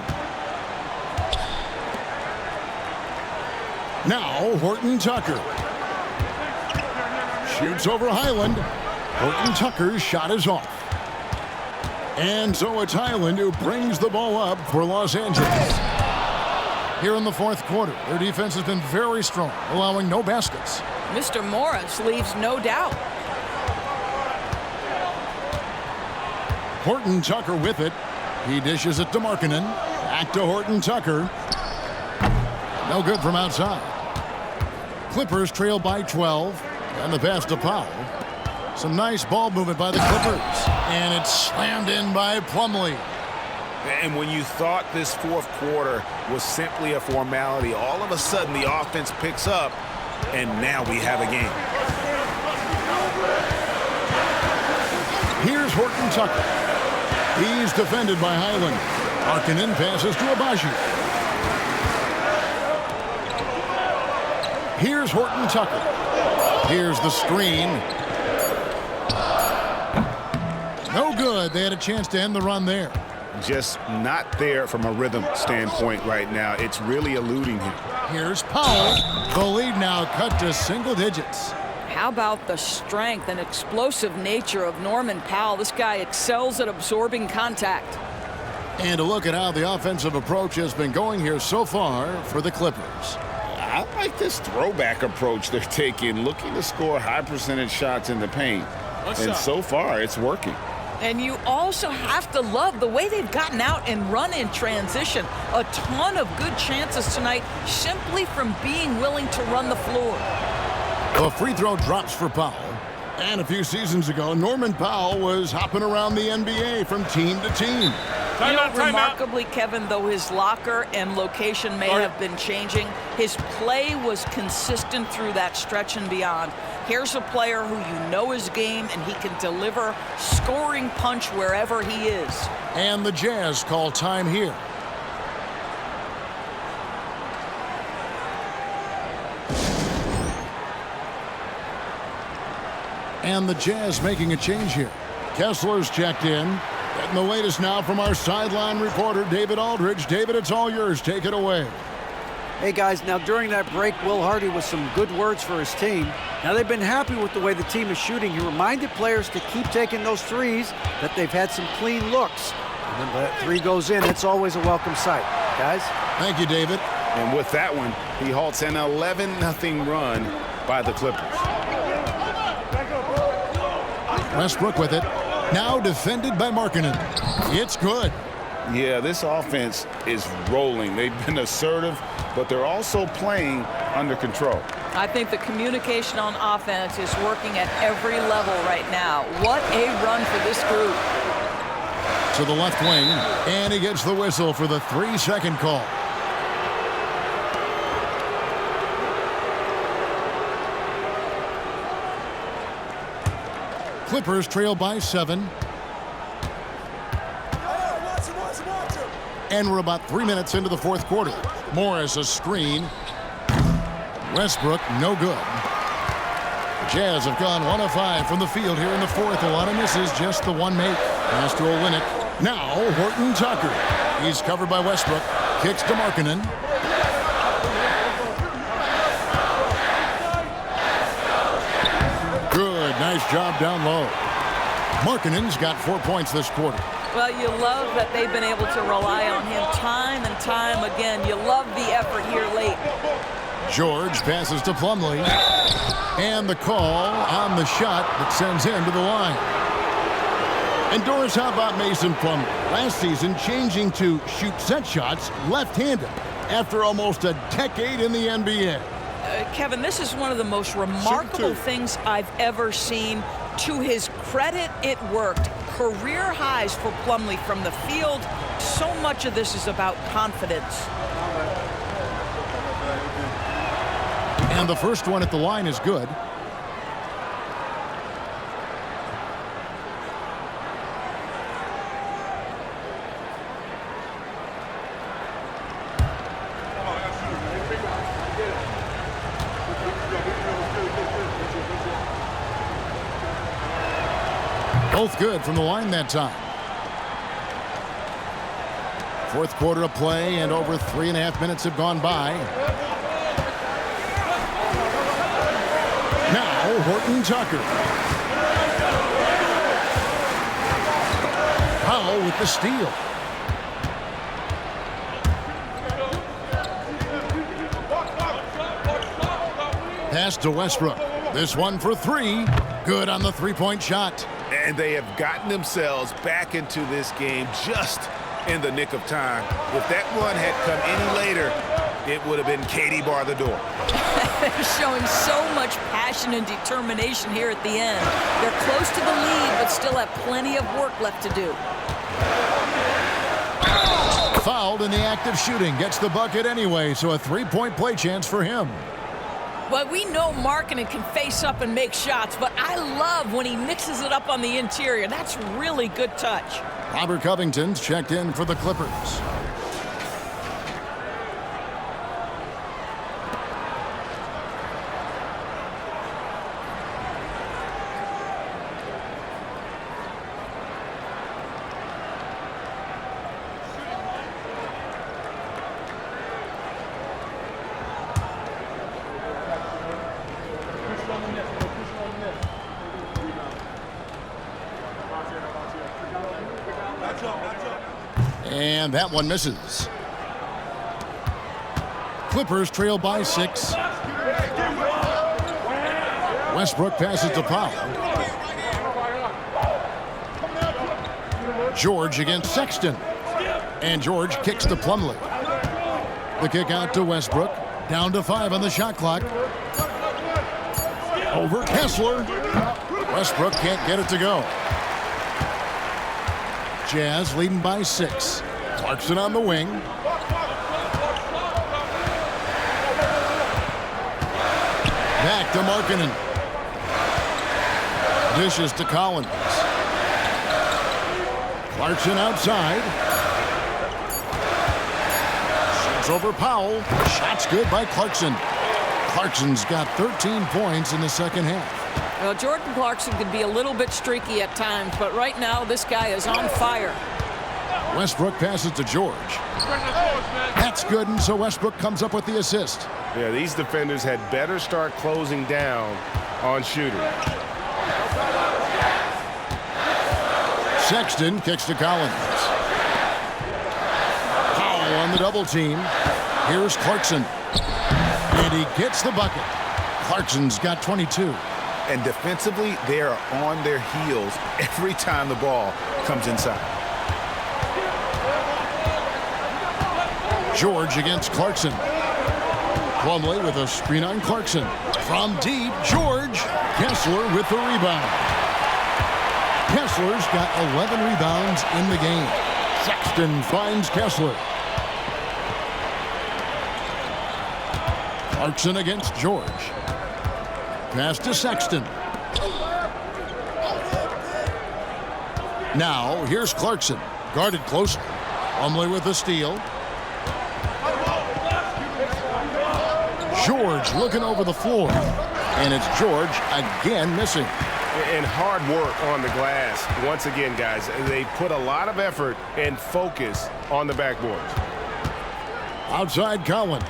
Now Horton Tucker. Shoots over Highland. Horton Tucker's shot is off. And so it's Highland who brings the ball up for Los Angeles. Here in the 4th quarter, their defense has been very strong, allowing no baskets. Mr. Morris leaves no doubt. Horton Tucker with it. He dishes it to Markkanen. Back to Horton Tucker. No good from outside. Clippers trail by 12. And the pass to Powell. Some nice ball movement by the Clippers. And it's slammed in by Plumlee. And when you thought this 4th quarter was simply a formality, all of a sudden the offense picks up, and now we have a game. Here's Horton Tucker. He's defended by Highland. Markkanen passes to Agbaji. Here's Horton Tucker. Here's the screen. No good. They had a chance to end the run there. Just not there from a rhythm standpoint right now. It's really eluding him. Here's Powell. The lead now cut to single digits. How about the strength and explosive nature of Norman Powell? This guy excels at absorbing contact. And a look at how the offensive approach has been going here so far for the Clippers. I like this throwback approach they're taking, looking to score high percentage shots in the paint. And so far, it's working. And you also have to love the way they've gotten out and run in transition. A ton of good chances tonight simply from being willing to run the floor. The free throw drops for Powell. And a few seasons ago, Norman Powell was hopping around the NBA from team to team. Remarkably, Kevin, though his locker and location may have been changing, his play was consistent through that stretch and beyond. Here's a player who you know his game, and he can deliver scoring punch wherever he is. And the Jazz call time here. And the Jazz making a change here. Kessler's checked in. Getting the latest now from our sideline reporter, David Aldridge. David, it's all yours. Take it away. Hey, guys, now during that break, Will Hardy with some good words for his team. Now they've been happy with the way the team is shooting. He reminded players to keep taking those threes, that they've had some clean looks. And when that three goes in, it's always a welcome sight. Guys? Thank you, David. And with that one, he halts an 11-0 run by the Clippers. Westbrook with it. Now defended by Markkanen. It's good. Yeah, this offense is rolling. They've been assertive, but they're also playing under control. I think the communication on offense is working at every level right now. What a run for this group. To the left wing, and he gets the whistle for the 3-second call. Clippers trail by 7. And we're about 3 minutes into the fourth quarter. Morris a screen. Westbrook no good. The Jazz have gone 1 of 5 from the field here in the fourth. A lot of misses, just the one make. Pass to Olynyk. Now Horton Tucker. He's covered by Westbrook. Kicks to Markkanen. Good, nice job down low. Markkanen's got 4 points this quarter. Well, you love that they've been able to rely on him time and time again. You love the effort here late. George passes to Plumlee. And the call on the shot that sends him to the line. And Doris, how about Mason Plumlee? Last season changing to shoot set shots left-handed after almost a decade in the NBA. Kevin, this is one of the most remarkable things I've ever seen. To his credit, it worked. Career highs for Plumlee from the field. So much of this is about confidence. And the first one at the line is good. Both good from the line that time. Fourth quarter of play, and over 3.5 minutes have gone by. Now Horton Tucker. Powell with the steal. Pass to Westbrook. This one for 3. Good on the three-point shot. And they have gotten themselves back into this game just in the nick of time. If that run had come any later, it would have been Katie bar the door. They're showing so much passion and determination here at the end. They're close to the lead, but still have plenty of work left to do. Fouled in the act of shooting. Gets the bucket anyway, so a three-point play chance for him. Well, we know Markkanen can face up and make shots, but I love when he mixes it up on the interior. That's really good touch. Robert Covington's checked in for the Clippers. And that one misses. Clippers trail by 6. Westbrook passes to Powell. George against Sexton. And George kicks to Plumlee. The kick out to Westbrook. Down to 5 on the shot clock. Over Kessler. Westbrook can't get it to go. Jazz leading by 6. Clarkson on the wing. Back to Markkanen. Dishes to Collins. Clarkson outside. Shoots over Powell. Shot's good by Clarkson. Clarkson's got 13 points in the second half. Well, Jordan Clarkson can be a little bit streaky at times, but right now this guy is on fire. Westbrook passes to George. That's good, and so Westbrook comes up with the assist. Yeah, these defenders had better start closing down on shooters. Sexton kicks to Collins. Powell on the double team. Here's Clarkson. And he gets the bucket. Clarkson's got 22. And defensively, they are on their heels every time the ball comes inside. George against Clarkson. Plumlee with a screen on Clarkson. From deep, George. Kessler with the rebound. Kessler's got 11 rebounds in the game. Sexton finds Kessler. Clarkson against George. Pass to Sexton. Now, here's Clarkson. Guarded closely. Plumlee with the steal. George looking over the floor. And it's George again missing. And hard work on the glass. Once again, guys, they put a lot of effort and focus on the backboard. Outside Collins.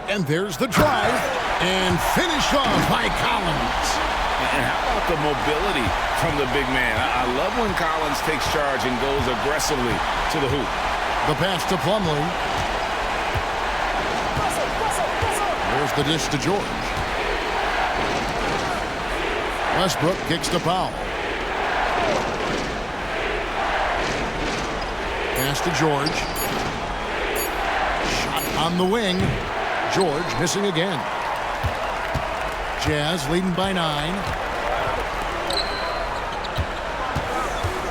And there's the drive. And finished off by Collins. And how about the mobility from the big man? I love when Collins takes charge and goes aggressively to the hoop. The pass to Plumlee. There's the dish to George. Westbrook kicks to Powell. Pass to George. Shot on the wing. George missing again. Jazz leading by 9.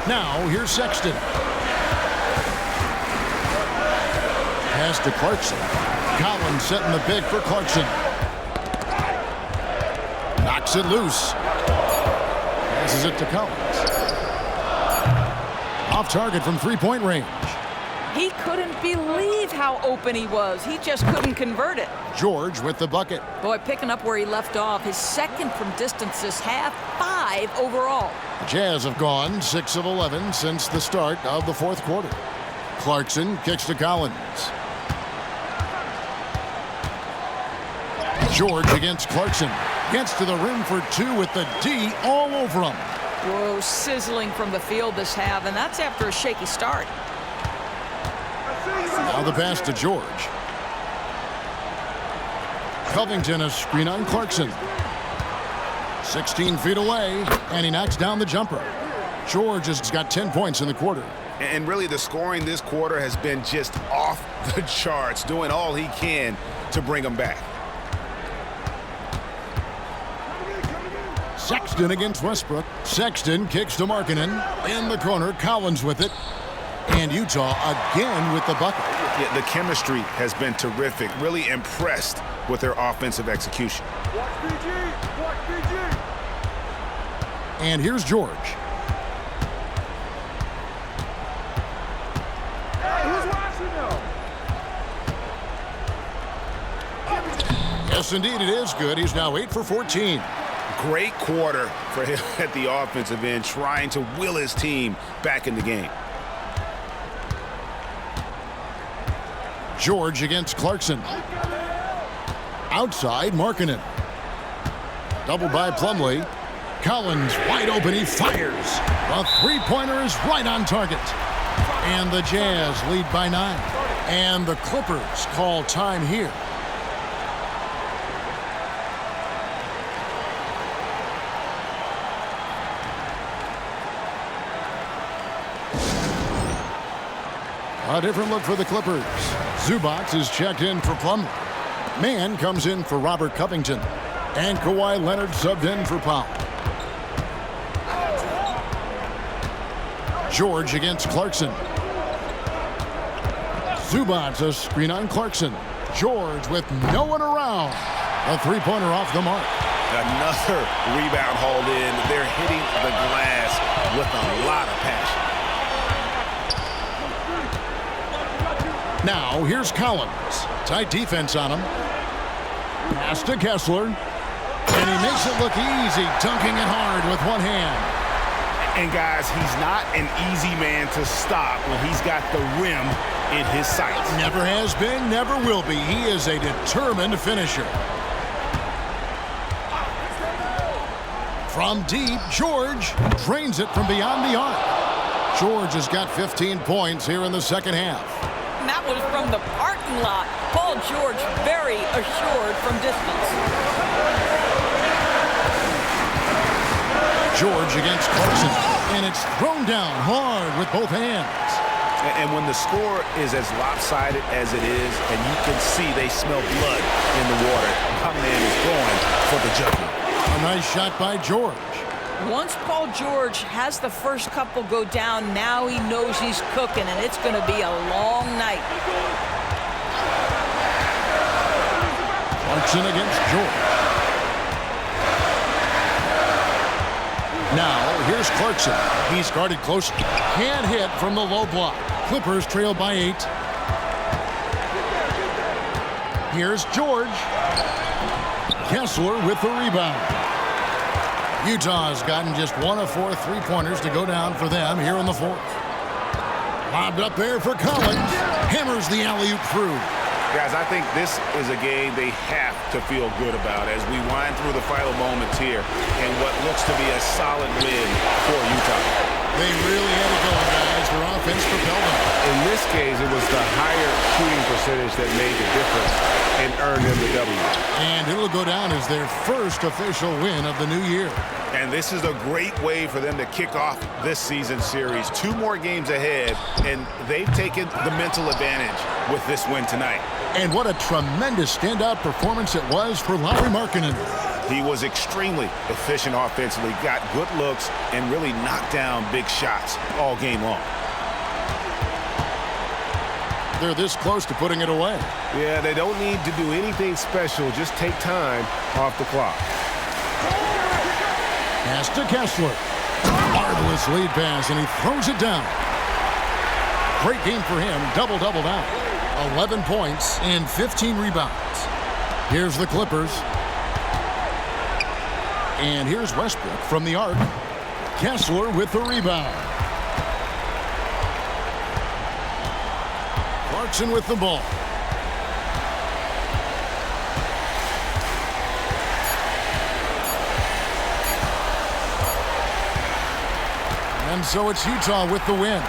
Now here's Sexton. Pass to Clarkson. Collins setting the pick for Clarkson. Knocks it loose. Passes it to Collins. Off target from three-point range. He couldn't believe how open he was. He just couldn't convert it. George with the bucket. Boy, picking up where he left off. His second from distance this half, 5 overall. The Jazz have gone 6 of 11 since the start of the fourth quarter. Clarkson kicks to Collins. George against Clarkson. Gets to the rim for 2 with the D all over him. Whoa, sizzling from the field this half, and that's after a shaky start. Now the pass to George. Covington a screen on Clarkson. 16 feet away, and he knocks down the jumper. George has got 10 points in the quarter. And really, the scoring this quarter has been just off the charts, doing all he can to bring them back. Sexton against Westbrook. Sexton kicks to Markkanen. In the corner, Collins with it. And Utah again with the bucket. Yeah, the chemistry has been terrific. Really impressed with their offensive execution. And here's George. Yes, indeed, it is good. He's now 8 for 14. Great quarter for him at the offensive end, trying to will his team back in the game. George against Clarkson. Outside, Markkanen. Doubled by Plumlee. Collins wide open, he fires. The three-pointer is right on target. And the Jazz lead by 9. And the Clippers call time here. A different look for the Clippers. Zubac is checked in for Plumlee. Mann comes in for Robert Covington. And Kawhi Leonard subbed in for Powell. George against Clarkson. Zubac's a screen on Clarkson. George with no one around. A three-pointer off the mark. Another rebound hauled in. They're hitting the glass with a lot of passion. Now, here's Collins. Tight defense on him. Pass to Kessler. And he makes it look easy, dunking it hard with one hand. And, guys, he's not an easy man to stop when he's got the rim in his sights. Never has been, never will be. He is a determined finisher. From deep, George drains it from beyond the arc. George has got 15 points here in the second half. And that was from the parking lot. Paul George very assured from distance. George against Clarkson, and it's thrown down hard with both hands. And when the score is as lopsided as it is, and you can see they smell blood in the water, my man is going for the jugular. A nice shot by George. Once Paul George has the first couple go down, now he knows he's cooking, and it's going to be a long night. Clarkson against George. Now, here's Clarkson. He's guarded close. Can't hit from the low block. Clippers trail by 8. Here's George. Kessler with the rebound. Utah's gotten just 1 of 4 three-pointers to go down for them here in the fourth. Lobbed up there for Collins. Hammers the alley-oop through. Guys, I think this is a game they have to feel good about as we wind through the final moments here in what looks to be a solid win for Utah. They really had it going, guys. Their offense propelled them. In this case, it was the higher shooting percentage that made the difference and earned them the W. And it'll go down as their first official win of the new year. And this is a great way for them to kick off this season series. 2 more games ahead, and they've taken the mental advantage with this win tonight. And what a tremendous standout performance it was for Lauri Markkanen. He was extremely efficient offensively, got good looks, and really knocked down big shots all game long. They're this close to putting it away. Yeah, they don't need to do anything special. Just take time off the clock. Pass to Kessler. Marvelous lead pass, and he throws it down. Great game for him. Double-double now. 11 points and 15 rebounds. Here's the Clippers. And here's Westbrook from the arc. Kessler with the rebound. Clarkson with the ball. And so it's Utah with the win.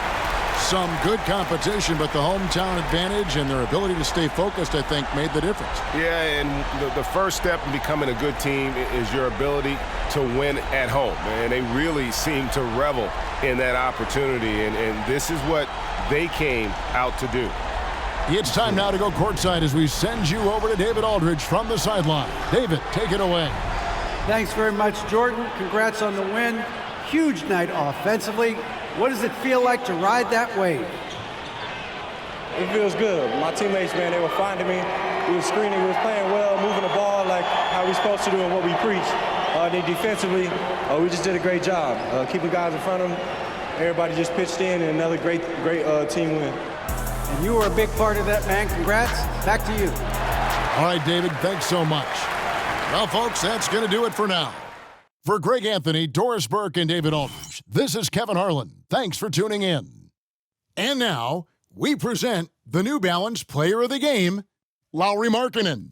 Some good competition, but the hometown advantage and their ability to stay focused, I think, made the difference. Yeah, and the first step in becoming a good team is your ability to win at home. And they really seem to revel in that opportunity, and this is what they came out to do. It's time now to go courtside as we send you over to David Aldridge from the sideline. David, take it away. Thanks very much, Jordan. Congrats on the win. Huge night offensively. What does it feel like to ride that wave? It feels good. My teammates, man, they were finding me. We were screening, we was playing well, moving the ball like how we're supposed to do and what we preach. Then defensively, we just did a great job. Keeping guys in front of them. Everybody just pitched in, and another great team win. And you were a big part of that, man. Congrats. Back to you. All right, David, thanks so much. Well, folks, that's going to do it for now. For Greg Anthony, Doris Burke, and David Aldridge, this is Kevin Harlan. Thanks for tuning in. And now, we present the New Balance Player of the Game, Lauri Markkanen.